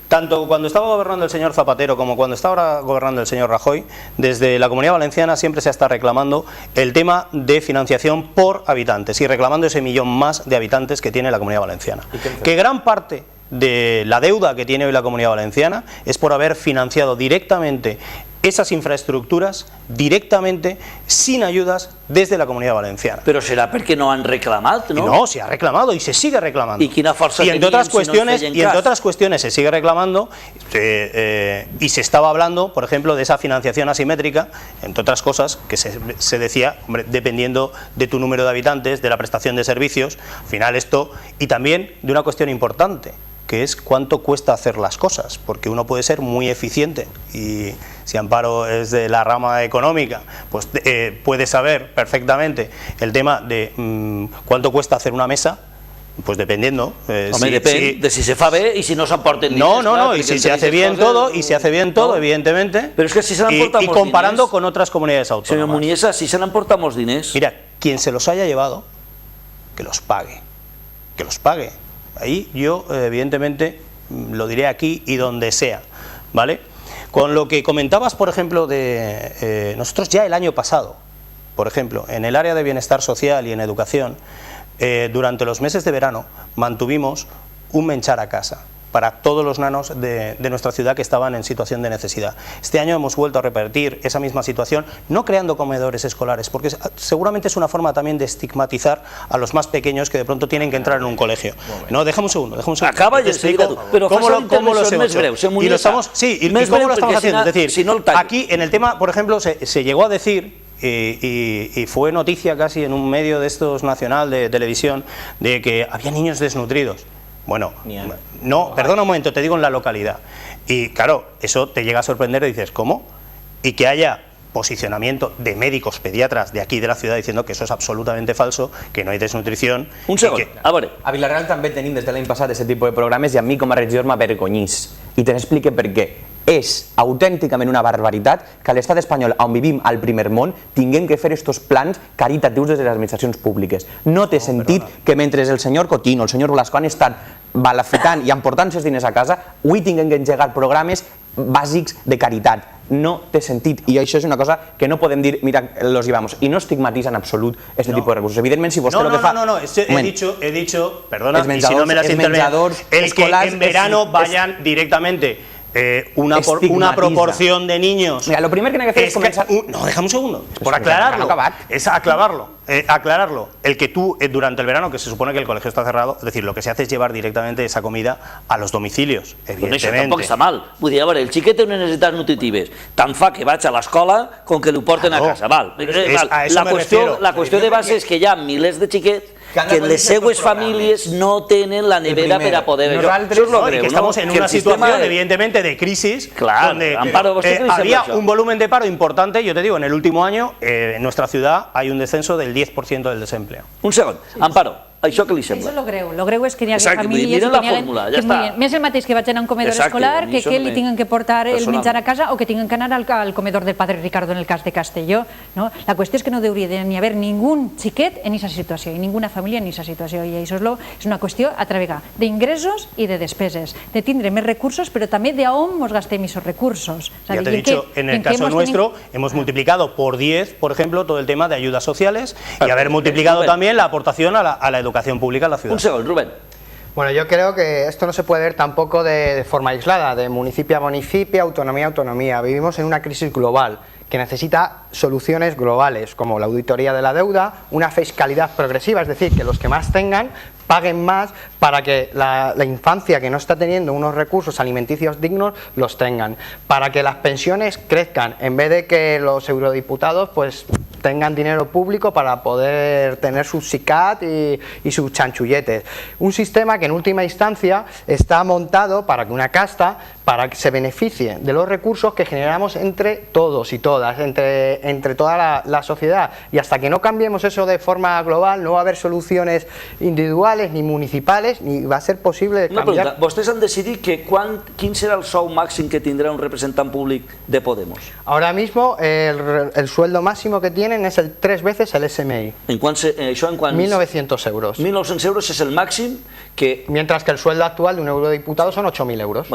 Tanto cuando estaba gobernando el señor Zapatero como cuando está ahora gobernando el señor Rajoy, desde la Comunidad Valenciana siempre se está reclamando el tema de financiación por habitantes y reclamando ese millón más de habitantes que tiene la Comunidad Valenciana. Que gran parte de la deuda que tiene hoy la Comunidad Valenciana es por haber financiado directamente esas infraestructuras directamente, sin ayudas, desde la Comunidad Valenciana. Però serà perquè no han reclamat, no? No, se ha reclamado y se sigue reclamando. ¿Y quina força y entre otras cuestiones, si no entre otras cuestiones se sigue reclamando y se estaba hablando, por ejemplo, de esa financiación asimétrica, entre otras cosas, que se decía, hombre, dependiendo de tu número de habitantes, de la prestación de servicios, al final esto, y también de una cuestión importante, que es cuánto cuesta hacer las cosas, porque uno puede ser muy eficiente y si Amparo es de la rama económica, pues puede saber perfectamente el tema de cuánto cuesta hacer una mesa, pues dependiendo. Home, depèn de si se fa bé i si no s'emporten diners. No, y si se hace bien todo, evidentemente, pero es que si se han aportado y comparando con otras comunidades autónomas. Señor Muniesa, si se han aportado más diners... Mira, quien se los haya llevado, que los pague, Ahí yo, evidentemente, lo diré aquí y donde sea, ¿vale? Con lo que comentabas, por ejemplo, de nosotros ya el año pasado, por ejemplo, en el área de bienestar social y en educación, durante los meses de verano mantuvimos un menjar a casa para todos los nanos de nuestra ciudad que estaban en situación de necesidad. Este año hemos vuelto a repetir esa misma situación, no creando comedores escolares, porque seguramente es una forma también de estigmatizar a los más pequeños que de pronto tienen que entrar en un colegio. No, déjame un segundo. Acaba y enseguida tú. Pero ¿Cómo lo hemos hecho? Y lo estamos, sí, ¿y cómo lo estamos haciendo? Es decir, aquí en el tema, por ejemplo, se llegó a decir, y fue noticia casi en un medio de estos nacional de televisión, de que había niños desnutridos. Bueno, no, perdona un momento, te digo en la localidad. Y claro, eso te llega a sorprender y dices, ¿cómo? Y que haya posicionamiento de médicos pediatras de aquí de la ciudad diciendo que eso es absolutamente falso, que no hay desnutrición. Un segon, a veure. A Vilareal també tenim des de l'any passat aquest tipus de programes i a mi com a regidor m'avergonyís. I te n'explique per què. És autènticament una barbaritat que a l'estat espanyol, on vivim al primer món, tinguem que fer estos plans caritatius des de les administracions públiques. No té sentit que mentre el senyor Cotino, el senyor Blasco han estat balaficant i emportant els diners a casa, avui tinguem que engegar programes bàsics de caritat. No té sentit, i això és una cosa que no podem dir, mira, los llevamos, i no estigmatitza en absolut este tipus de recursos. Evidentment, si vostè lo que fa... No, he dicho, perdona, y si no me las intervengo, el que en verano vayan directamente una proporción de niños. Mira, lo primero que hay que hacer es comenzar... No, déjame un segundo, por aclararlo. Es aclararlo. El que tú, durante el verano, que se supone que el colegio está cerrado, es decir, lo que se hace es llevar directamente esa comida a los domicilios, evidentemente. Això tampoc està mal. Vull dir, a veure, el xiquet té unes necessitats nutritives. Tant fa que vaig a l'escola com que l'ho porten a casa. La qüestió de base és que hi ha milers de xiquets que les seues famílies no tenen la nevera per a poder... Eso es lo greu, que estamos en una situación, evidentemente, de crisis, donde había un volumen de paro importante. Yo te digo, en el último año, en nuestra ciudad hay un descenso del 10% del desempleo. Un segon, Amparo, això què li sembla? Això és lo greu. Lo greu és que hi ha famílies que n'hi més el mateix que vaig anar a un comedor escolar que li tinguin que portar el menjar a casa o que tinguin que anar al comedor del Padre Ricardo en el cas de Castelló. La qüestió és que no hauria d'hi haver ningú xiquet en aquesta situació i ninguna família en aquesta situació, i això és una qüestió a travegà d'ingressos i de despeses, de tindre més recursos, però també d'on ens gastem aquests recursos. Ya te he dicho, en el caso nuestro hemos multiplicado por 10, por ejemplo, todo el tema de ayudas sociales y haber multiplicado también la aportación a la educación pública en la ciudad. Un segundo, Rubén. Bueno, yo creo que esto no se puede ver tampoco de forma aislada, de municipio a municipio, autonomía a autonomía. Vivimos en una crisis global que necesita soluciones globales, como la auditoría de la deuda, una fiscalidad progresiva, es decir, que los que más tengan paguen más para que la infancia que no está teniendo unos recursos alimenticios dignos los tengan, para que las pensiones crezcan, en vez de que los eurodiputados pues tengan dinero público para poder tener sus SICAT y sus chanchulletes. Un sistema que en última instancia está montado para que una casta para que se beneficie de los recursos que generamos entre todos y todas, entre toda la sociedad. Y hasta que no cambiemos eso de forma global, no va a haber soluciones individuales ni municipales, ni va a ser posible cambiar. Una pregunta, vostès han decidit que quin serà el sou màxim que tindrà un representant públic de Podemos? Ahora mismo el sueldo máximo que tienen es 3 veces el SMI. Això en quants? 1.900 euros. 1.900 euros és el màxim que... Mientras que el sueldo actual de un eurodiputado son 8.000 euros.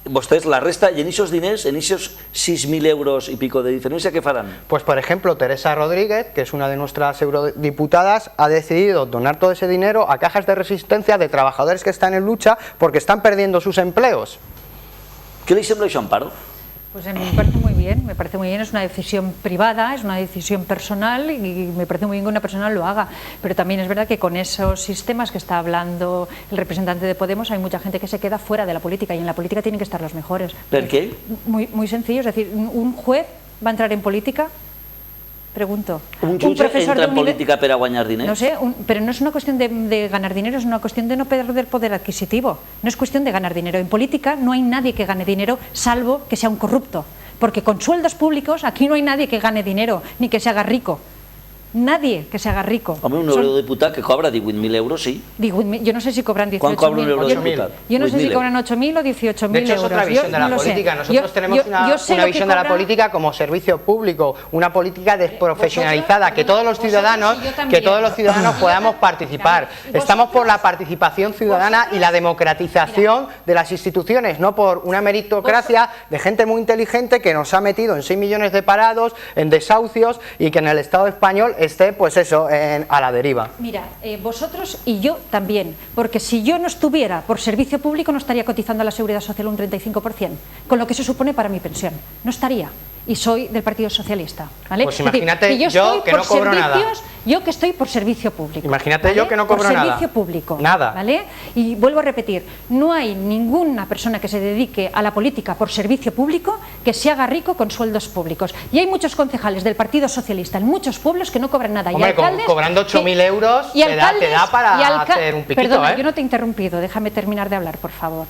Vostès, la resta, i en aquests diners, en aquests 6.000 euros y pico de diferencia, ¿qué farán? Pues por ejemplo, Teresa Rodríguez, que es una de nuestras eurodiputadas, ha decidido donar todo ese dinero a cajas de resistencia de trabajadores que están en lucha porque están perdiendo sus empleos. ¿Qué le sembla això, Amparo? Pues me parece muy bien, es una decisión privada, es una decisión personal y me parece muy bien que una persona lo haga, pero también es verdad que con esos sistemas que está hablando el representante de Podemos hay mucha gente que se queda fuera de la política y en la política tienen que estar los mejores. ¿Por qué? Muy sencillo, es decir, ¿un juez va a entrar en política? Pregunto. ¿Un jutge entra en política para ganar dinero? No sé, pero no es una cuestión de ganar dinero, es una cuestión de no perder poder adquisitivo. No es cuestión de ganar dinero. En política no hay nadie que gane dinero salvo que sea un corrupto. Porque con sueldos públicos aquí no hay nadie que gane dinero ni que se haga rico. Nadie que se haga rico. Home, un eurodiputat que cobra 18.000 euros, sí. Yo no sé si cobran 18.000. ¿Cuánto cobra un eurodiputat? Yo no sé si cobran 8.000 o 18.000 euros. De hecho, es otra visión de la política. Nosotros tenemos una visión de la política como servicio público, una política desprofesionalizada, que todos los ciudadanos podamos participar. Estamos por la participación ciudadana y la democratización de las instituciones, no por una meritocracia de gente muy inteligente que nos ha metido en 6 millones de parados, en desahucios y que en el Estado español esté, pues eso, a la deriva. Mira, vosotros y yo también, porque si yo no estuviera por servicio público no estaría cotizando a la Seguridad Social un 35%, con lo que eso supone para mi pensión. No estaría. Y soy del Partido Socialista, ¿vale? Pues imagínate es decir, yo que no cobro nada. Yo que estoy por servicio público. Imagínate, ¿vale? Yo que no cobro por nada. Servicio público. Nada. ¿Vale? Y vuelvo a repetir, no hay ninguna persona que se dedique a la política por servicio público que se haga rico con sueldos públicos. Y hay muchos concejales del Partido Socialista en muchos pueblos que no cobran nada. Hombre, y alcaldes cobrando 8.000 euros te da para hacer un piquito, Perdona, yo no te he interrumpido, déjame terminar de hablar, por favor.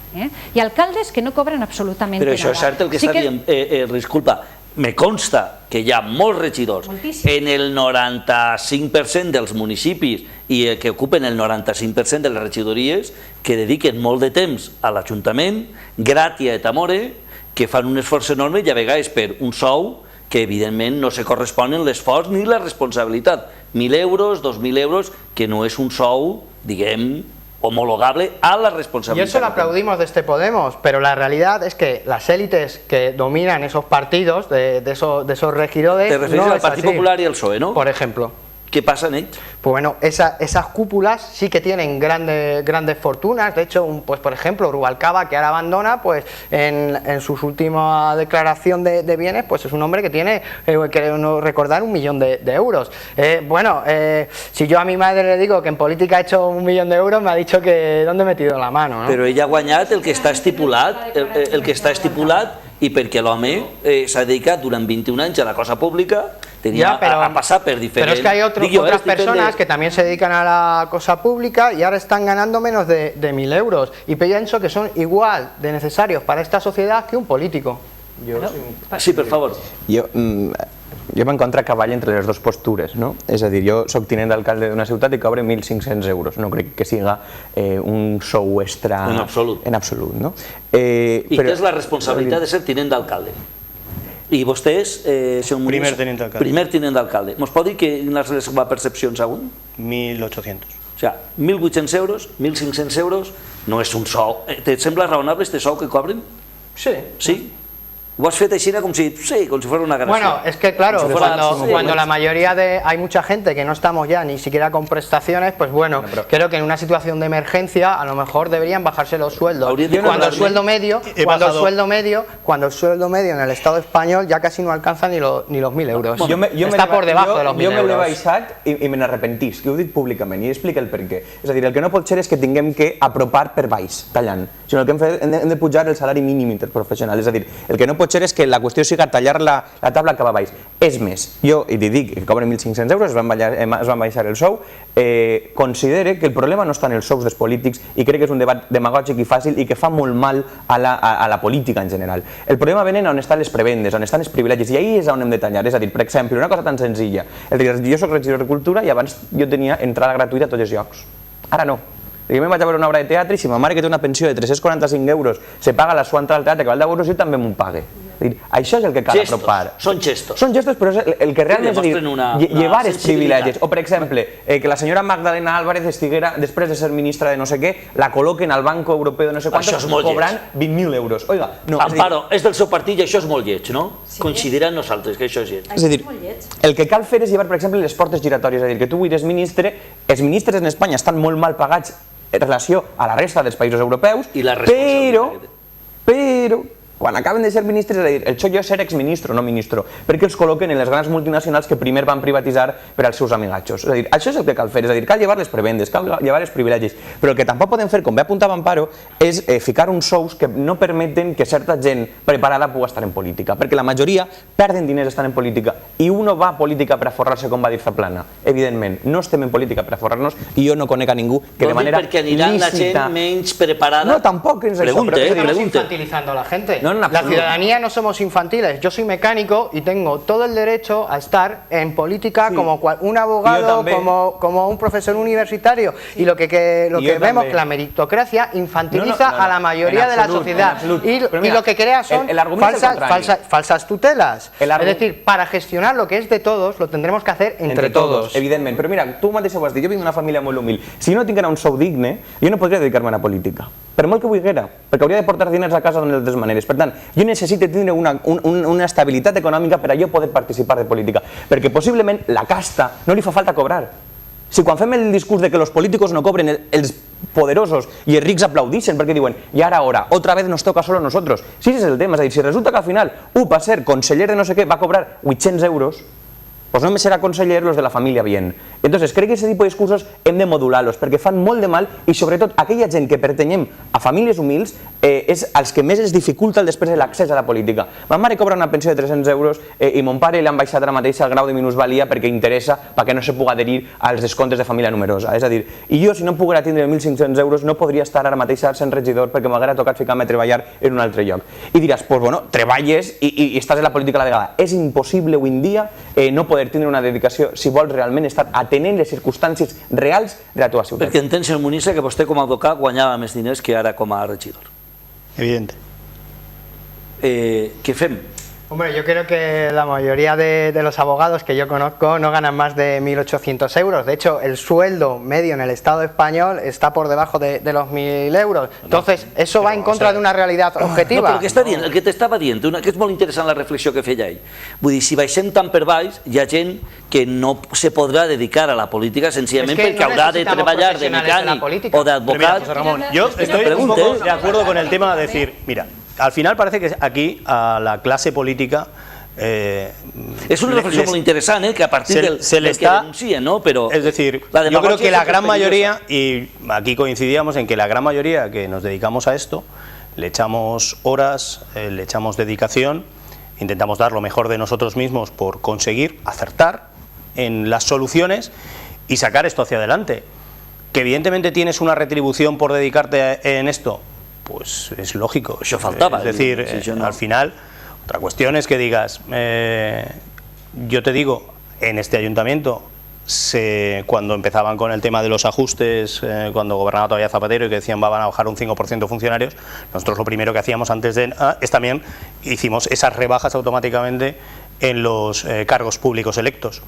Y alcaldes que no cobran absolutamente nada. Però això nada. és cert el que està dient, disculpa, me consta que hi ha molts regidors en el 95% dels municipis i que ocupen el 95% de les regidories que dediquen molt de temps a l'Ajuntament, gratia et amore, que fan un esforç enorme i a vegades per un sou que evidentment no se corresponen l'esforç ni la responsabilitat. 1.000 euros, 2.000 euros, que no és un sou, diguem, homologable a la responsabilidad. Y eso lo aplaudimos de este Podemos, pero la realidad es que las élites que dominan esos partidos, de esos regidores... Te refieres al Partido Popular y al PSOE, ¿no? Por ejemplo. ¿Qué pasa, Nate? Pues bueno, esas cúpulas sí que tienen grandes fortunas. De hecho, pues por ejemplo, Rubalcaba, que ahora abandona, pues en su última declaración de bienes, pues es un hombre que tiene, creo recordar, 1 millón de euros. Si yo a mi madre le digo que en política ha hecho 1 millón de euros, me ha dicho que ¿dónde he metido la mano? ¿No? Però ell ha guanyat el que està estipulat, i perquè l'home s'ha dedicat durant 21 anys a la cosa pública, tenia a passar per diferents... Pero es que hay otras personas que también se dedican a la cosa pública y ahora están ganando menos de 1.000 euros. Y pienso que son igual de necesarios para esta sociedad que un político. Sí, per favor. Jo m'encontre a cavall entre les dues postures, no? És a dir, jo soc tinent d'alcalde d'una ciutat i cobre 1.500 euros. No crec que siga un sou extra... En absolut. En absolut, no? I què és la responsabilitat de ser tinent d'alcalde? I vostès... Primer tinent d'alcalde. Primer tinent d'alcalde. Mos pot dir quines són les seves percepcions aún? 1.800. O sigui, 1.800 euros, 1.500 euros, no és un sou. Te sembla raonable este sou que cobren? Sí. Sí? Ho has fet així com si fuera una ganancia. Bueno, es que claro, cuando la mayoría hay mucha gente que no estamos ya ni siquiera con prestaciones, pues bueno, creo que en una situación de emergencia a lo mejor deberían bajarse los sueldos. Cuando el sueldo medio en el Estado español ya casi no alcanza ni los 1.000 euros. Està por debajo de los 1.000 euros. Jo me l'he baixat i me n'arrepentís, que ho dic públicament, i explica el per què. És a dir, el que no pot ser és que tinguem que apropar per baix, tallant, sinó que hem de pujar el salari mínim interprofessional. És a dir, el que no pot ser és que la qüestió siga tallar la taula cap a baix. És més, jo, i t'hi dic, que cobren 1.500 euros, es van baixar el sou, considere que el problema no està en els sous dels polítics i crec que és un debat demagògic i fàcil i que fa molt mal a la política en general. El problema venen on estan les prebendes, on estan els privilegis, i ahí és on hem de tallar. És a dir, per exemple, una cosa tan senzilla, jo soc regidor de Cultura i abans jo tenia entrada gratuïta a tots els llocs. Ara no. Jo me'n vaig a veure una obra de teatre i si ma mare, que té una pensió de 345 euros, se paga la sua entrada al teatre que val 10 euros, jo també m'ho pague. Això és el que cal apropar. Són gestos. Són gestos, però és el que realment és dir, llevar els privilegis. O, per exemple, que la senyora Magdalena Álvarez estiguera, després de ser ministra de no sé què, la col·loquen al Banco Europeu de no sé quantos, cobrant 20.000 euros. Oiga, no. Amparo, és del seu partit i això és molt lleig, no? Coincidirà amb nosaltres que això és lleig. És a dir, el que cal fer és llevar, per exemple, les portes giratòries. És a dir, que tu vull ser ministre, els ministres en Espanya estan molt mal pagats en relació a la resta dels països europeus, però quan acaben de ser ministres, és a dir, el xollo és ser exministro, no ministro, perquè els col·loquen en les grans multinacionals que primer van privatitzar per als seus amigatxos. És a dir, això és el que cal fer, és a dir, cal llevar les prebendes, cal llevar els privilegis, però el que tampoc podem fer, com bé apuntava Amparo, és ficar uns sous que no permeten que certa gent preparada pugui estar en política, perquè la majoria perden diners estant en política, i uno va a política per a forrar-se, com va dir Zaplana. Evidentment, no estem en política per a forrar-nos, i jo no conec a ningú que de manera lícita... Perquè anirà la gent menys preparada... No, tampoc és això. Estamos infantilizando a la gente. La ciudadanía no somos infantiles. Yo soy mecánico y tengo todo el derecho a estar en política como un abogado, como un profesor universitario. Y lo que vemos que la meritocracia infantiliza a la mayoría de la sociedad. Y lo que crea son falsas tutelas. Es decir, para gestionar lo que es de todos, lo tendremos que hacer entre todos. Evidentment. Però mira, tu mateix ho has dit, jo vinc d'una família molt humil. Si no tinguera un sou digne, jo no podria dedicar-me a la política. Per molt que volguera, perquè hauria de portar diners a casa d'una altres maneres. Per tant, jo necessito tindre una estabilitat econòmica per a jo poder participar de política, perquè possiblement la casta no li fa falta cobrar. Si quan fem el discurs de que els polítics no cobren, els poderosos i els rics aplaudixen perquè diuen i ara, otra vez nos toca solo a nosotros. Si ese és el tema, és a dir, si resulta que al final per ser conseller de no sé què va cobrar 800 euros, pues no me serà conseller los de la família bien. Entonces, crec que aquest tipus de discursos hem de modular-los perquè fan molt de mal i sobretot aquella gent que pertanyem a famílies humils és els que més es dificulta després l'accés a la política. Ma mare cobra una pensió de 300 euros i mon pare li han baixat ara mateix el grau de minusvalia perquè interessa perquè no se pugui adherir als descomptes de família numerosa. És a dir, i jo si no poguera tindre 1.500 euros no podria estar ara mateix sent regidor perquè m'haguera tocat ficar-me a treballar en un altre lloc. I diràs, doncs bueno, treballes i estàs en la política a la vegada. És impossible avui en dia no poder tindre una dedicació si vols realment estar atenent les circumstàncies reals de la teva ciutat. Perquè entens, senyor Munissa, que vostè com a advocat guanyava més diners que ara com a regidor. Evidente. ¿Qué fem? Hombre, yo creo que la mayoría de los abogados que yo conozco no ganan más de 1.800 euros. De hecho, el sueldo medio en el Estado español está por debajo de los 1.000 euros. Entonces, eso va en contra de una realidad objetiva. No, però el que està dient, el que t'estava dient, que és molt interessant la reflexió que feia ell. Vull dir, si baixem tan per baix, hi ha gent que no se podrà dedicar a la política senzillament perquè haurà de treballar de mecànic o d'advocat. Ramón, yo estoy un poco de acuerdo con el tema de decir, mira, al final parece que aquí a la clase política es una reflexión muy interesante que a partir del que denuncia, ¿no? Pero es decir, yo creo que la gran mayoría, y aquí coincidíamos en que la gran mayoría que nos dedicamos a esto, le echamos horas, le echamos dedicación, intentamos dar lo mejor de nosotros mismos por conseguir acertar en las soluciones y sacar esto hacia adelante. Que evidentemente tienes una retribución por dedicarte en esto, pues es lógico. Eso faltaba. Es decir, al final, otra cuestión es que digas, yo te digo, en este ayuntamiento, cuando empezaban con el tema de los ajustes, cuando gobernaba todavía Zapatero y que decían van a bajar un 5% funcionarios, nosotros lo primero que hacíamos antes es también hicimos esas rebajas automáticamente en los cargos públicos electos.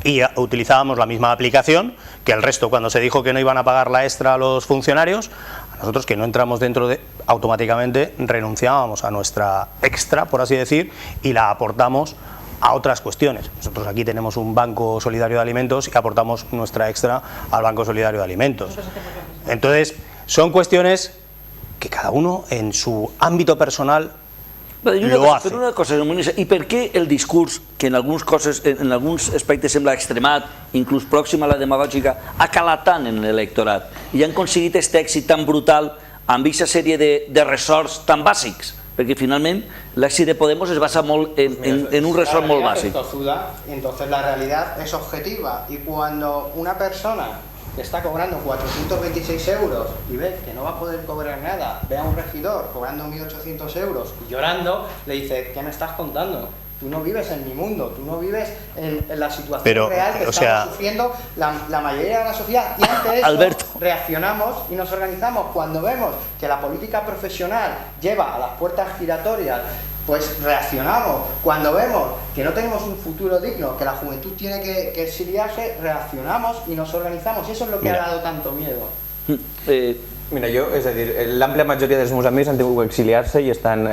Y utilizábamos la misma aplicación que el resto, cuando se dijo que no iban a pagar la extra a los funcionarios, a nosotros que no entramos dentro de, automáticamente renunciábamos a nuestra extra, por así decir, y la aportamos a otras cuestiones. Nosotros aquí tenemos un banco solidario de alimentos y aportamos nuestra extra al banco solidario de alimentos. Entonces, son cuestiones que cada uno en su ámbito personal lo hace. Però una cosa, i per què el discurs, que en alguns aspectes sembla extremat, inclús pròxim a la demagògica, ha calat tant en l'electorat i han aconseguit aquest èxit tan brutal amb aquesta sèrie de ressorts tan bàsics? Perquè finalment l'èxit de Podemos es basa molt en un ressort molt bàsic. Entonces la realidad es objetiva y cuando una persona que está cobrando 426 euros y ve que no va a poder cobrar nada, ve a un regidor cobrando 1.800 euros y llorando, le dice, ¿qué me estás contando? Tú no vives en mi mundo, tú no vives en la situación real que estamos sufriendo la mayoría de la sociedad. Y ante eso reaccionamos y nos organizamos. Cuando vemos que la política profesional lleva a las puertas giratorias, pues reaccionamos. Cuando vemos que no tenemos un futuro digno, que la juventud tiene que exiliarse, reaccionamos y nos organizamos. Y eso es lo que ha dado tanto miedo. Mira, jo, és a dir, l'àmplia majoria dels meus amics han tingut que exiliar-se i estan,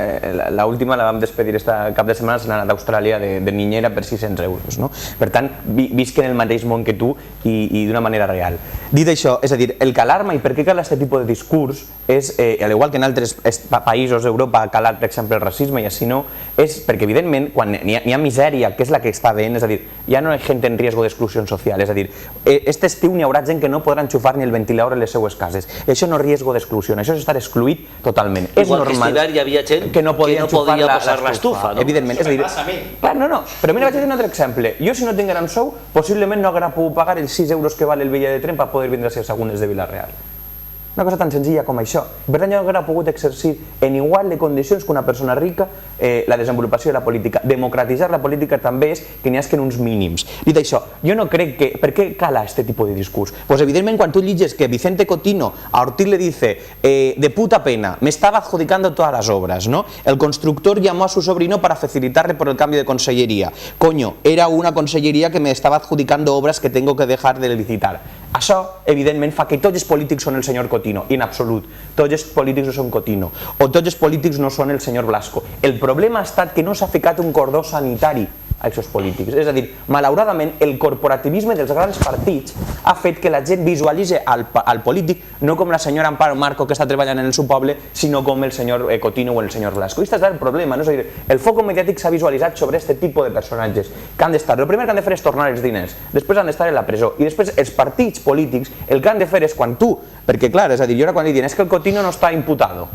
l'última la vam despedir aquest cap de setmana, s'han anat a Austràlia de niñera per 600 euros, no? Per tant, visquen el mateix món que tu i d'una manera real. Dit això, és a dir, el que alarma i per què cal aquest tipus de discurs és, al igual que en altres països d'Europa ha calat, per exemple, el racisme i així no, és perquè, evidentment, quan hi ha misèria, que és la que està veient, és a dir, ja no hi ha gent en risc d'exclusió social, és a dir, aquest estiu n'hi haurà gent que no podrà enxufar ni el ventilador en les seues cases. Això no riesgo d'exclusió, això és estar excluït totalment. Igual que este hivern hi havia gent que no podia posar l'estufa, no? Evidentment, és a dir... Clar, no, però mira, vaig dir un altre exemple. Jo, si no tinguera un sou, possiblement no haguera pogut pagar els 6 euros que val el bitllet de tren per poder vindre a ser segones de Vila-real. Una cosa tan senzilla com això. Per tant, jo hauria pogut exercir en igual de condicions que una persona rica la desenvolupació de la política. Democratitzar la política també és que n'hi hagi uns mínims. Dit això, jo no crec que... Per què cala este tipus de discurs? Pues evidentment, quan tu lliges que Vicente Cotino a Ortiz le dice de puta pena, me estaba adjudicando todas las obras, ¿no? El constructor llamó a su sobrino para facilitarle por el cambio de consellería. Coño, era una consellería que me estaba adjudicando obras que tengo que dejar de licitar. Això, evidentment, fa que tots els polítics són el senyor Cotino, i en absolut, tots els polítics no són Cotino, o tots els polítics no són el senyor Blasco. El problema ha estat que no s'ha ficat un cordó sanitari a aquests polítics. És a dir, malauradament, el corporativisme dels grans partits ha fet que la gent visualitzi al polític no com la senyora Amparo Marco que està treballant en el seu poble, sinó com el senyor Cotino o el senyor Blasco. I aquest és el problema, no? És a dir, el foc mediàtic s'ha visualitzat sobre aquest tipus de personatges que han d'estar. El primer que han de fer és tornar els diners, després han d'estar en la presó i després els partits polítics el que han de fer és quan tu, perquè clar, és a dir, jo ara quan li diuen és que el Cotino no està imputado,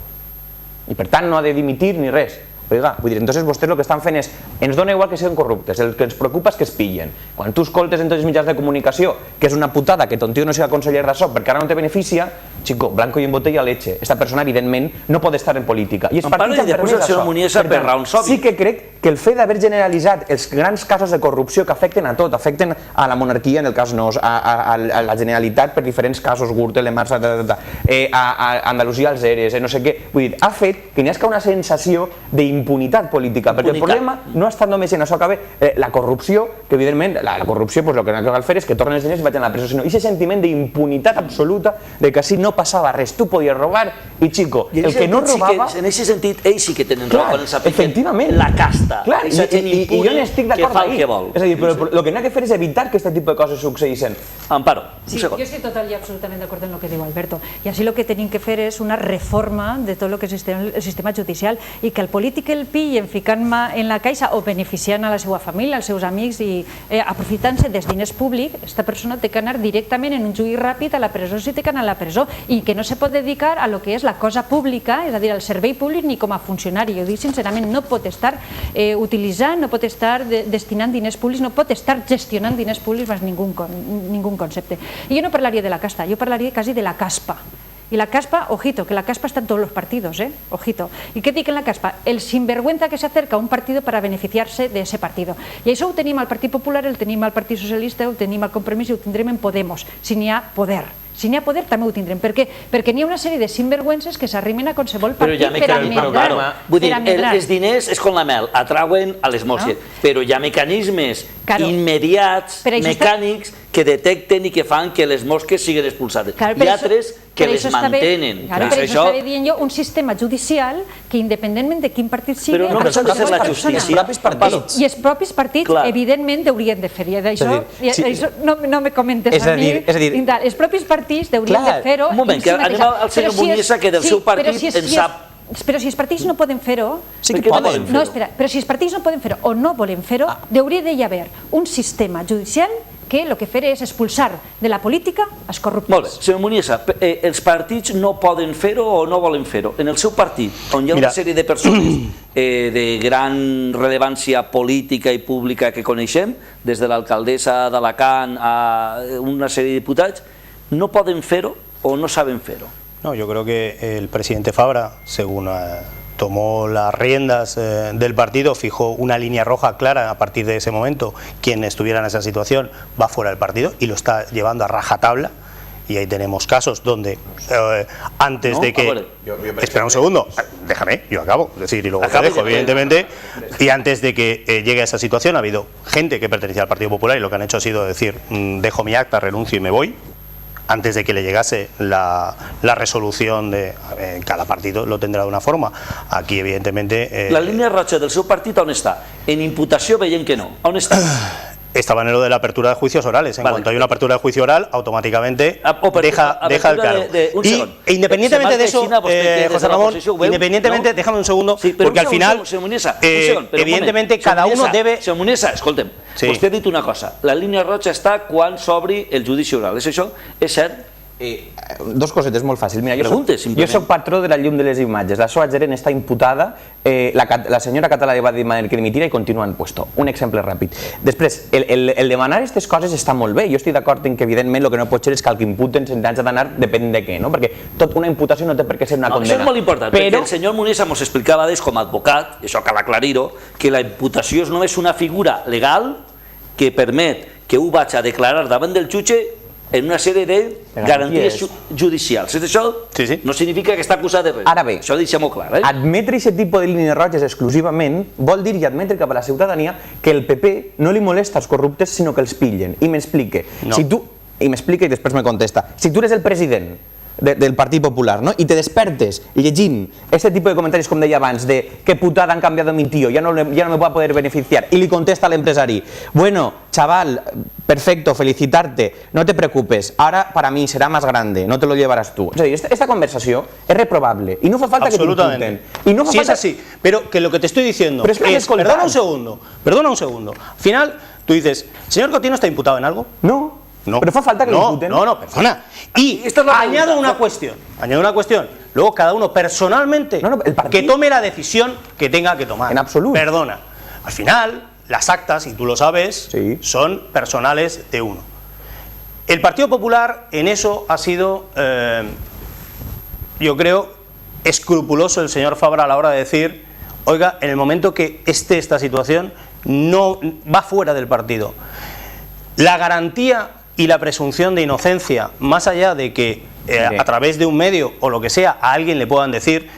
i per tant no ha de dimitir ni res. Oiga, vull dir, entonces vostès el que estan fent és, ens dona igual que siguin corruptes, el que ens preocupa és que es pillen. Quan tu escoltes en tots els mitjans de comunicació que és una putada que ton tio no sigui conseller d'això perquè ara no te beneficia, chico, blanco y en botella leche. Esta persona, evidentment, no pot estar en política. I els partits han permès això. Sí que crec que el fet d'haver generalitzat els grans casos de corrupció que afecten a tot, afecten a la monarquia, en el cas no, a la Generalitat per diferents casos, Gürtel, Mars, a Andalusia, els ERES, no sé què, vull dir, ha fet que n'hi hagi una sensació d'impunitat política, perquè el problema no ha estat només en això que ve la corrupció, que evidentment la corrupció el que cal fer és que tornen els diners i vagin a la presó, sinó aquest sentiment d'impunitat absoluta de que així no passava res, tu podies robar i chico, el que no robava... En aquest sentit, ells sí que tenen raó quan els apliquen la casta. Clar, i jo n'estic d'acord ahí. És a dir, però el que n'ha de fer és evitar que aquest tipus de coses succeeixin. Amparo, un segon. Sí, jo estic total i absolutament d'acord en el que diu Alberto. I així el que tenim que fer és una reforma de tot el que és el sistema judicial i que el polític el pillen ficant-me en la caixa o beneficiant a la seva família, als seus amics i aprofitant-se dels diners públics, aquesta persona té que anar directament en un judici ràpid a la presó si té que anar a la presó i que no se pot dedicar a lo que és la cosa pública, és a dir, al servei públic ni com a funcionari. Jo dic sincerament, no pot estar utilitzant, no pot estar destinant diners públics, no pot estar gestionant diners públics baix ningú concepte. I jo no parlaria de la casta, jo parlaria quasi de la caspa. Y la caspa, ojito, que la caspa está en todos los partidos, ojito. ¿Y qué dic en la caspa? El sinvergüenza que se acerca a un partido para beneficiarse de ese partido. I això ho tenim al Partit Popular, el tenim al Partit Socialista, ho tenim al Compromís i ho tindrem en Podemos, si n'hi ha poder. Si n'hi ha poder també ho tindrem. Per què? Perquè n'hi ha una sèrie de sinvergüences que s'arrimen a qualsevol partit per amedrar. Vull dir, els diners és com la mel, atrauen a les mosques, però hi ha mecanismes immediats, mecànics, que detecten i que fan que les mosques siguin expulsades. Hi ha altres que les mantenen. Per això estava dient jo un sistema judicial que independentment de quin partit sigui... Però no deixa de ser la justícia. I els propis partits, evidentment, haurien de fer-hi. D'això no me comentes a mi. Els propis partits haurien de fer-ho... Un moment, que anem al senyor Muniesa, que del seu partit en sap... Però si els partits no poden fer-ho... Sí que poden fer-ho. No, espera, però si els partits no poden fer-ho o no volen fer-ho, hauria d'hi haver un sistema judicial que el que fer és expulsar de la política els corruptes. Molt bé, senyor Muniesa, els partits no poden fer-ho o no volen fer-ho. En el seu partit, on hi ha una sèrie de persones de gran rellevància política i pública que coneixem, des de l'alcaldessa d'Alacant a una sèrie de diputats, no poden fer-ho o no saben fer-ho. No, yo creo que el presidente Fabra, según tomó las riendas del partido, fijó una línea roja clara a partir de ese momento. Quien estuviera en esa situación va fuera del partido y lo está llevando a rajatabla. Y ahí tenemos casos donde antes de que... Espera un segundo, déjame, yo acabo, es decir, y luego te dejo, evidentemente. Y antes de que llegue a esa situación ha habido gente que pertenecía al Partido Popular y lo que han hecho ha sido decir, dejo mi acta, renuncio y me voy. Antes de que le llegase la resolución de cada partido lo tendrá de una forma. Aquí, evidentemente... La línia roja del seu partit on està? En imputació veient que no. On està? Estaba en lo de la apertura de juicios orales. En cuanto hay una apertura de juicio oral, automáticamente deja el cargo. Y independientemente de eso, José Ramón, independientemente, déjame un segundo, porque al final, evidentemente, cada uno debe... Senyor Muniesa, escolta'm, vostè ha dit una cosa, la línia roja està quan s'obri el judici oral. És això? És cert? Dos cosetes molt fàcils. Mira, jo soc patró de la llum de les imatges. La seva gerent està imputada, la senyora Català va demanar que dimitira i continua en puesto. Un exemple ràpid. Després, el demanar aquestes coses està molt bé. Jo estic d'acord en que, evidentment, el que no pot ser és que el que imputen se'n hagi d'anar depèn de què, no? Perquè una imputació no té per què ser una condena. Això és molt important, perquè el senyor Muniesa ens explicava des com a advocat, i això cal aclarir-ho, que la imputació és només una figura legal que permet que ho vaig a declarar davant del jutge en una sèrie de garanties judicials. És això? No significa que està acusat de res. Ara bé, això deixem-ho clar. Admetre aquest tipus de línies roges exclusivament vol dir i admetre cap a la ciutadania que el PP no li molesta als corruptes sinó que els pillen. I m'explique. I m'explica i després me contesta. Si tu eres el president del Partit Popular, no? I te despertes llegint este tipus de comentaris, com deia abans, de que putada han canviado mi tío, ya no me voy a poder beneficiar, y le contesta al empresari, bueno, chaval, perfecto, felicitarte, no te preocupes, ahora para mí será más grande, no te lo llevarás tú. Es decir, esta conversación es reprobable y no fa falta que te imputen. Sí, es así, pero que lo que te estoy diciendo es, perdona un segundo, al final tú dices, ¿señor Cotino está imputado en algo? No. Pero fa falta que lo imputen. No, perdona. Y añado una cuestión. luego cada uno personalmente que tome la decisión que tenga que tomar. En absoluto. Perdona, al final las actas, y tú lo sabes, sí, son personales de uno. El Partido Popular en eso ha sido, yo creo, escrupuloso el señor Fabra a la hora de decir, oiga, en el momento que esté esta situación, no va fuera del partido. La garantía y la presunción de inocencia, más allá de que a través de un medio o lo que sea a alguien le puedan decir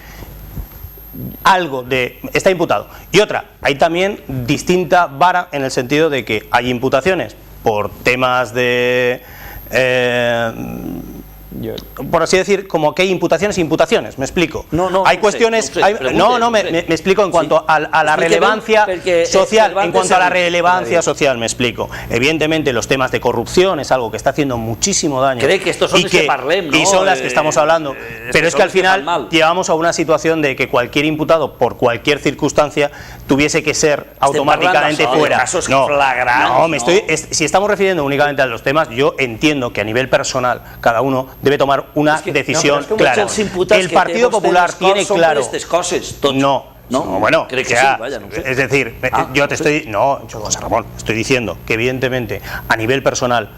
algo de está imputado, y otra, hay también distinta vara en el sentido de que hay imputaciones por temas de por así decir, como que hay imputaciones, me explico. Hay cuestiones, me explico en cuanto a la relevancia social, me explico. Evidentemente los temas de corrupción es algo que está haciendo muchísimo daño. Cree que estos son y son las que estamos hablando, pero es que al final llevamos a una situación de que cualquier imputado por cualquier circunstancia tuviese que ser automáticamente fuera. Si estamos refiriendo únicamente a los temas, yo entiendo que a nivel personal cada uno debe tomar una decisión clara. El Partido Popular tiene claro. Bueno, cree que sí, vaya, no sé. Es decir, yo te estoy. No, José Ramón, estoy diciendo que evidentemente a nivel personal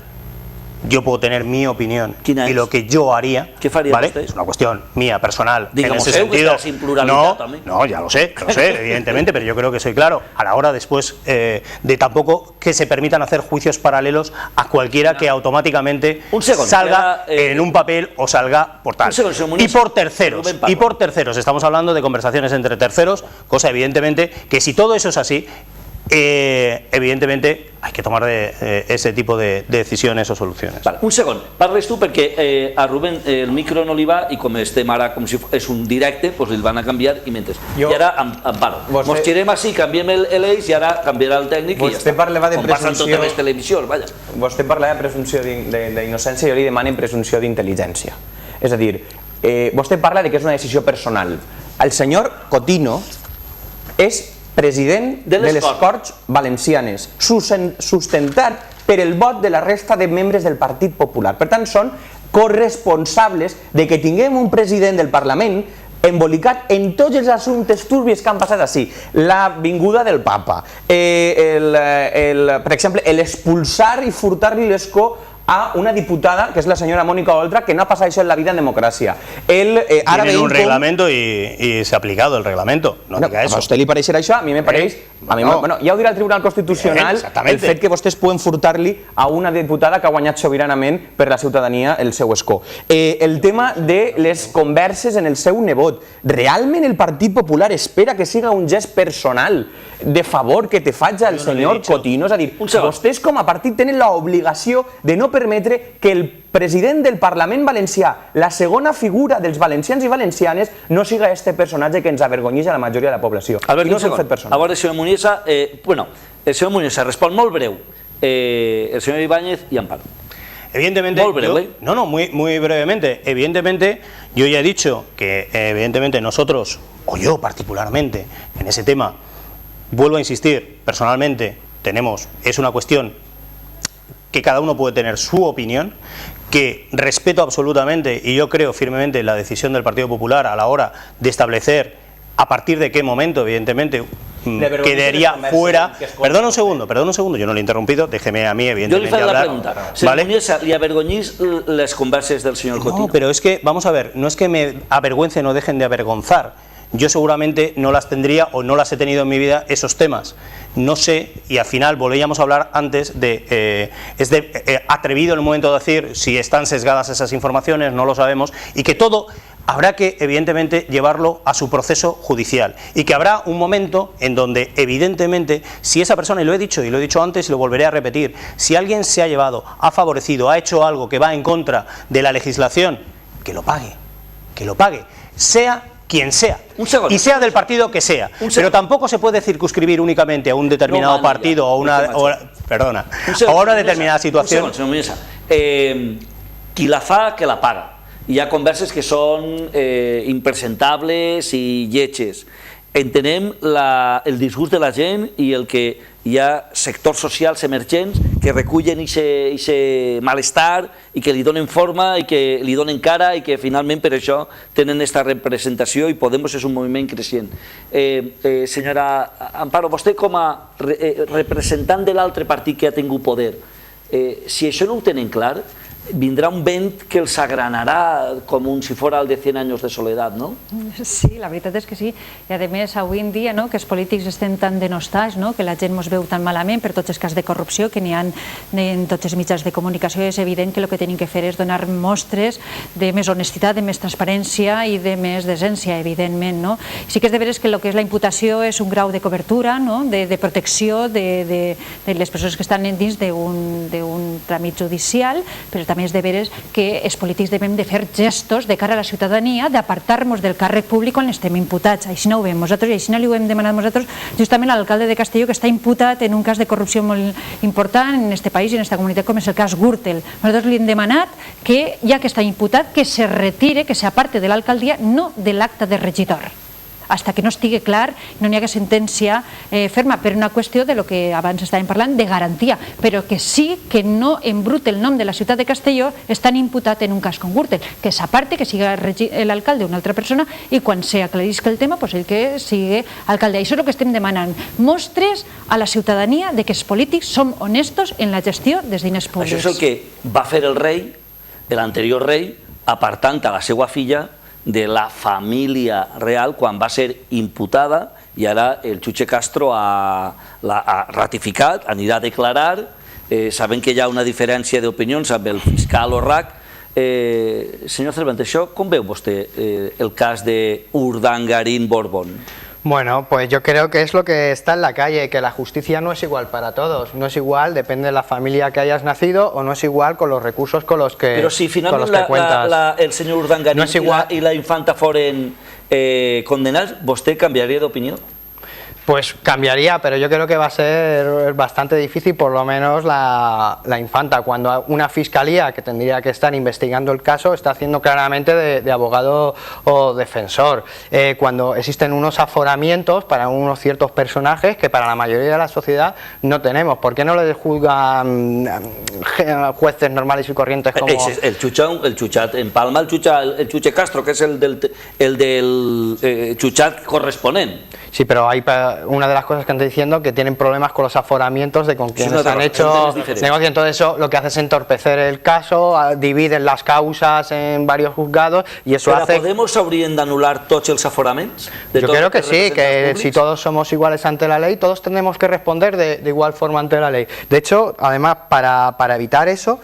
yo puedo tener mi opinión y lo que yo haría, ¿vale? Es una cuestión mía, personal, digamos, en ese sentido. Sin pluralidad también. No, ya lo sé, evidentemente, pero yo creo que soy claro a la hora después de tampoco que se permitan hacer juicios paralelos a cualquiera que automáticamente salga en un papel o salga por tal. Y por terceros, estamos hablando de conversaciones entre terceros, cosa evidentemente que si todo eso es así, evidentemente hay que tomar ese tipo de decisiones o soluciones. Vale, un segon, parles tu perquè a Rubén el micro no li va i com estem ara com si és un directe, doncs el van a canviar i mentre. I ara em paro. Mos girem així, canviem l'eix i ara canviarà el tècnic i ja està. Com passa en totes les televisions, vaja. Vostè parla de presumpció d'innocència i jo li demanen presumpció d'intel·ligència. És a dir, vostè parla de que és una decisió personal. El senyor Cotino és president de les Corts Valencianes, sustentat per el vot de la resta de membres del Partit Popular. Per tant, són corresponsables de que tinguem un president del Parlament embolicat en tots els assumptes turbis que han passat així. La vinguda del papa, per exemple, l'expulsar i furtar-li l'escó a una diputada, que és la senyora Mónica Oltra, que no ha passat això en la vida en democràcia. Tienen un reglamento y se ha aplicado el reglamento. No diga eso. A vostè li pareixerà això? A mi me pareix... Ja ho dirà el Tribunal Constitucional, el fet que vostès poden furtar-li a una diputada que ha guanyat sobiranament per la ciutadania el seu escó. El tema de les converses en el seu nebot. Realment el Partit Popular espera que siga un gest personal de favor que te faig al senyor Cotino? És a dir, vostès com a partit tenen l'obligació de no permetre que el president del Parlament Valencià, la segona figura dels valencians i valencianes, no siga este personatge que ens avergonyeix a la majoria de la població. Albert, un segon. A veure, senyor Muniesa, el senyor Muniesa respon molt breu, el senyor Ibáñez i Amparo. Evidentemente, muy brevemente. Evidentemente, yo ya he dicho que evidentemente nosotros, o yo particularmente, en ese tema, vuelvo a insistir, personalmente, es una cuestión que cada uno puede tener su opinión, que respeto absolutamente y yo creo firmemente en la decisión del Partido Popular a la hora de establecer a partir de qué momento, evidentemente, quedaría fuera. Perdona un segundo, yo no le he interrumpido, déjeme a mí, evidentemente, hablar. Yo le faig la pregunta. ¿Se li avergonyís les converses del señor Cotino? No, pero es que, vamos a ver, no es que me avergüencen o dejen de avergonzar. Yo seguramente no las tendría o no las he tenido en mi vida esos temas. No sé, y al final volvíamos a hablar antes de, atrevido en el momento de decir si están sesgadas esas informaciones, no lo sabemos, y que todo habrá que evidentemente llevarlo a su proceso judicial y que habrá un momento en donde evidentemente si esa persona, y lo he dicho antes y lo volveré a repetir, si alguien se ha llevado, ha favorecido, ha hecho algo que va en contra de la legislación, que lo pague, sea quien sea, y sea del partido que sea, pero tampoco se puede circunscribir únicamente a un determinado partido o a una determinada situación. Qui la fa, que la paga. Hi ha converses que són impresentables i lletges. entenem el disgust de la gent i el que hi ha sectors socials emergents que recullen aquest malestar i que li donen forma i que li donen cara i que finalment per això tenen aquesta representació i Podemos és un moviment creixent. Senyora Amparo, vostè com a representant de l'altre partit que ha tingut poder, si això no ho tenen clar, vindrà un vent que els agranarà com si fos el de 100 anys de soledat, no? Sí, la veritat és que sí. I a més, avui en dia, que els polítics estem tan denostats, que la gent ens veu tan malament per tots els casos de corrupció que n'hi ha en tots els mitjans de comunicació, és evident que el que tenim que fer és donar mostres de més honestitat, de més transparència i de més decència, evidentment. Sí que és de veres que el que és la imputació és un grau de cobertura, de protecció de les persones que estan dins d'un tràmit judicial, però també és de veres que els polítics devem de fer gestos de cara a la ciutadania d'apartar-nos del càrrec públic quan estem imputats. Així no ho veiem nosaltres i així no li ho hem demanat nosaltres justament a l'alcalde de Castelló, que està imputat en un cas de corrupció molt important en aquest país i en aquesta comunitat, com és el cas Gürtel. Nosaltres li hem demanat que, ja que està imputat, que se retire, que s'aparte de l'alcaldia, no de l'acte de regidor, fins que no estigui clar, no n'hi ha sentència ferma, per una qüestió de lo que abans estàvem parlant, de garantia, però que sí que no embrute el nom de la ciutat de Castelló estant imputat en un cas com Gürtel, que s'aparte, que sigui l'alcalde una altra persona i quan s'aclarisca el tema, ell que sigui alcalde. Això és el que estem demanant, mostres a la ciutadania de que els polítics som honestos en la gestió dels diners públics. Això és el que va fer el rei, l'anterior rei, apartant a la seva filla de la família real quan va ser imputada i ara el jutge Castro ha ratificat, anirà a declarar, sabent que hi ha una diferència d'opinions amb el fiscal Orrac. Senyor Cervantes, això com veu vostè el cas de Urdangarín Borbón? Bueno, pues yo creo que es lo que está en la calle, que la justicia no es igual para todos, no es igual, depende de la familia que hayas nacido o no es igual con los recursos con los que, Però si finalment el senyor Urdangarín i la infanta foren condenats, ¿vostè canviaria d'opinió? Pues cambiaría, pero yo creo que va a ser bastante difícil, por lo menos la infanta, cuando una fiscalía que tendría que estar investigando el caso está haciendo claramente de abogado o defensor. Cuando existen unos aforamientos para unos ciertos personajes que para la mayoría de la sociedad no tenemos. ¿Por qué no le juzgan jueces normales y corrientes como...? El jutjat en Palma, el jutge Castro, que es el del jutjat corresponent. Sí, pero hay una de las cosas que están diciendo que tienen problemas con los aforamientos de con quienes han hecho negocio. Entonces eso lo que hace es entorpecer el caso, dividen las causas en varios juzgados y eso hace... ¿Podemos haurien d'anular tots els aforaments? Yo creo que sí, que si todos somos iguales ante la ley, todos tenemos que responder de igual forma ante la ley. De hecho, además, para evitar esos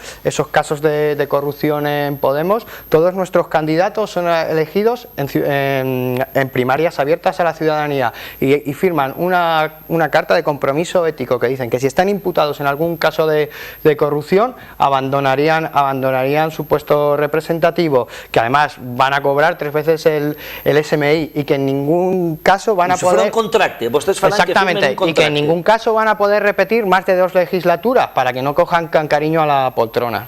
casos de corrupción en Podemos, todos nuestros candidatos son elegidos en primarias abiertas a la ciudadanía. Y firman una carta de compromiso ético que dicen que si están imputados en algún caso de corrupción abandonarían su puesto representativo, que además van a cobrar 3 veces el SMI y que en ningún caso van a poder... un contracte, exactamente, y que en ningún caso van a poder repetir más de 2 legislaturas para que no cojan cariño a la poltrona.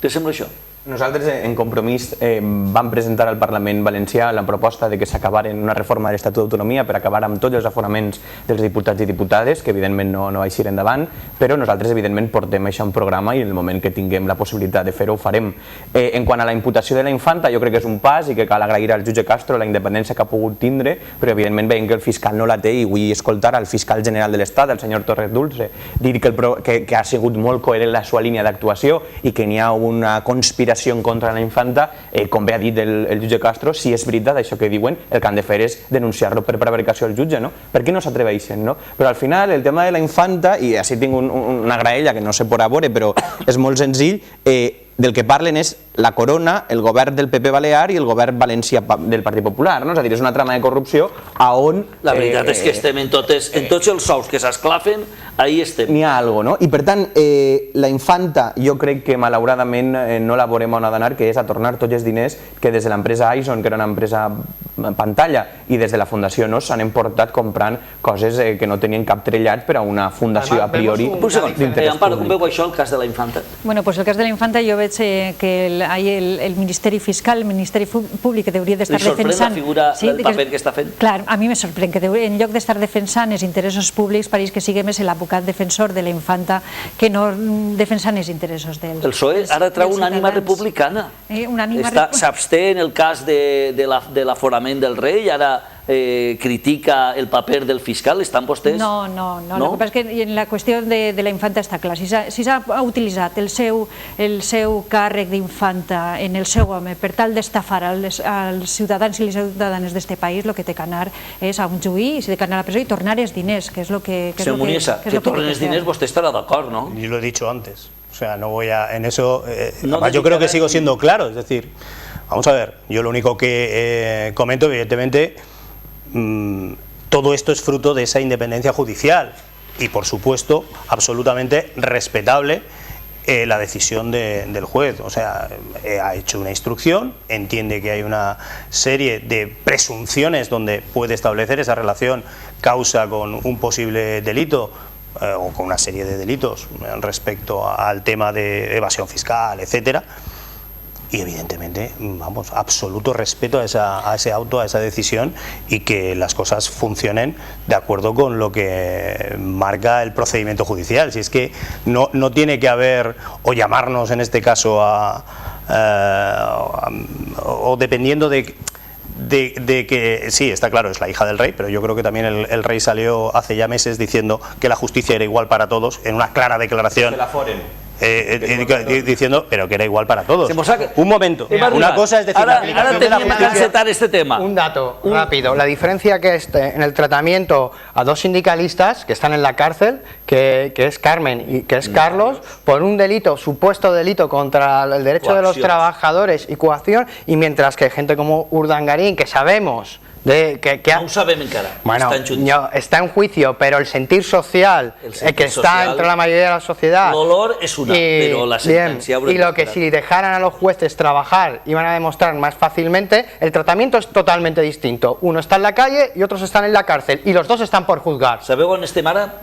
Què sembla això? Nosaltres en Compromís vam presentar al Parlament Valencià la proposta de que s'acabaren una reforma de l'Estatut d'Autonomia per acabar amb tots els aforaments dels diputats i diputades, que evidentment no va eixir endavant, però nosaltres evidentment portem això en programa i en el moment que tinguem la possibilitat de fer-ho ho farem. En quant a la imputació de la infanta, jo crec que és un pas i que cal agrair al jutge Castro la independència que ha pogut tindre, però evidentment veiem que el fiscal no la té i vull escoltar al fiscal general de l'Estat, el senyor Torres Dulce, dir que ha sigut molt coherent la seva línia d'actuació i que n'hi ha una conspiració en contra de la infanta, com bé ha dit el jutge Castro, si és veritat això que diuen, el que han de fer és denunciar-lo per prevaricació al jutge, no? Per què no s'atreveixen, no? Però al final el tema de la infanta, i així tinc una graella que no sé por a veure, però és molt senzill, del que parlen és la Corona, el govern del PP Balear i el govern valencià del Partit Popular, no? És a dir, és una trama de corrupció on... La veritat és que estem en tots els sous que s'esclafen, ahí estem. N'hi ha alguna cosa, no? I per tant, la infanta jo crec que malauradament no la veurem on ha d'anar, que és a tornar tots els diners que des de l'empresa Aison, que era una empresa pantalla, i des de la Fundació NOS s'han emportat comprant coses que no tenien cap trellat per a una fundació a priori. Un segon, Amparo, com veu això el cas de la Infanta? Bueno, pues el cas de la Infanta jo veig que el Ministeri Fiscal, el Ministeri Públic, que hauria d'estar defensant... Li sorprèn la figura del paper que està fent? Clar, a mi me sorprèn que en lloc d'estar defensant els interessos públics pareix que sigui més l'advocat defensor de la Infanta que no defensant els interessos dels ciutadans. El PSOE ara treu una ànima republicana. S'absté en el cas de l'aforament del rei, ara critica el paper del fiscal, estan vostès? No, el que passa és que en la qüestió de la infanta està clar. Si s'ha utilitzat el seu càrrec d'infanta en el seu home per tal d'estafar als ciutadans i les ciutadanes d'aquest país, el que té que anar és a un juí, té que anar a la presó i tornar els diners, que és el que... Senyor Muniesa, que tornen els diners, vostè estarà d'acord, ¿no? Yo lo he dicho antes. O sea, no voy a... En eso... yo creo que sigo siendo claro. Es decir, vamos a ver, yo lo único que comento, evidentemente, todo esto es fruto de esa independencia judicial y, por supuesto, absolutamente respetable la decisión del juez. O sea, ha hecho una instrucción, entiende que hay una serie de presunciones donde puede establecer esa relación causa con un posible delito o con una serie de delitos respecto al tema de evasión fiscal, etcétera. Y evidentemente, vamos, absoluto respeto a ese auto, a esa decisión, y que las cosas funcionen de acuerdo con lo que marca el procedimiento judicial. Si es que no tiene que haber, o llamarnos en este caso o dependiendo de que, sí, está claro, es la hija del rey, pero yo creo que también el rey salió hace ya meses diciendo que la justicia era igual para todos, en una clara declaración. Que la foren. Diciendo, pero que era igual para todos. Un momento, una cosa es decir... Ahora teníamos que encetar este tema. Un dato rápido, la diferencia que es en el tratamiento a dos sindicalistas que están en la cárcel, que es Carmen y que es Carlos, por un delito, supuesto delito contra el derecho de los trabajadores y coacción, y mientras que gente como Urdangarín, que sabemos... No ho sabem encara. Bueno, está en juicio, pero el sentir social, que está entre la mayoría de la sociedad... El olor es una, pero la sentencia... Y lo que si dejaran a los jueces trabajar iban a demostrar más fácilmente, el tratamiento es totalmente distinto. Uno está en la calle y otros están en la cárcel, y los dos están por juzgar. Sabeu on estem ara?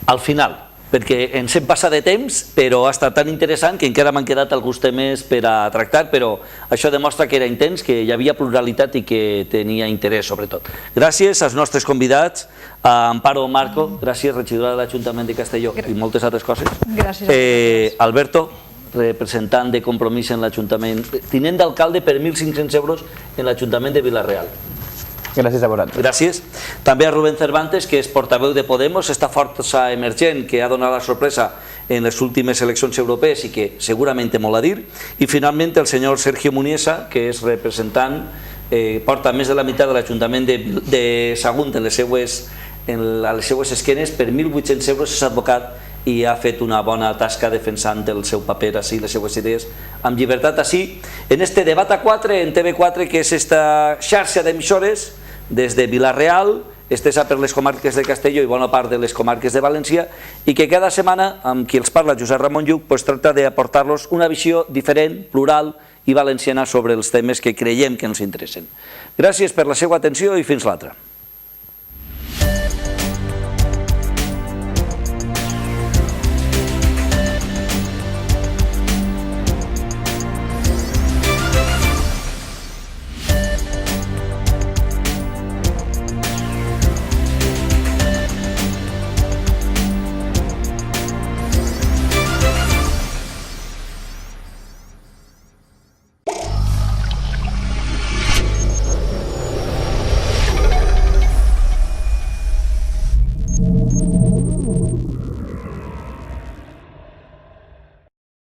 Al final, perquè ens hem passat de temps, però ha estat tan interessant que encara m'han quedat alguns temes per a tractar, però això demostra que era intens, que hi havia pluralitat i que tenia interès, sobretot. Gràcies als nostres convidats, a Amparo Marco, gràcies, regidora de l'Ajuntament de Castelló, i moltes altres coses. Gràcies. Alberto, representant de Compromís en l'Ajuntament, tinent d'alcalde per 1.500 euros en l'Ajuntament de Vila-real. Gràcies a vosaltres. Gràcies. També a Rubén Cervantes, que és portaveu de Podemos, esta força emergent que ha donat la sorpresa en les últimes eleccions europees i que segurament té molt a dir. I finalment el senyor Sergio Muniesa, que és representant, porta més de la meitat de l'Ajuntament de Sagunt a les seues esquenes, per 1.800 euros és advocat i ha fet una bona tasca defensant el seu paper així, les seues idees, amb llibertat així, en este debat a 4 en TV4, que és esta xarxa d'emissores des de Vila-real, estesa per les comarques de Castelló i bona part de les comarques de València, i que cada setmana, amb qui els parla Josep Ramon Lluc, tracta d'aportar-los una visió diferent, plural i valenciana sobre els temes que creiem que ens interessen. Gràcies per la seva atenció i fins l'altra.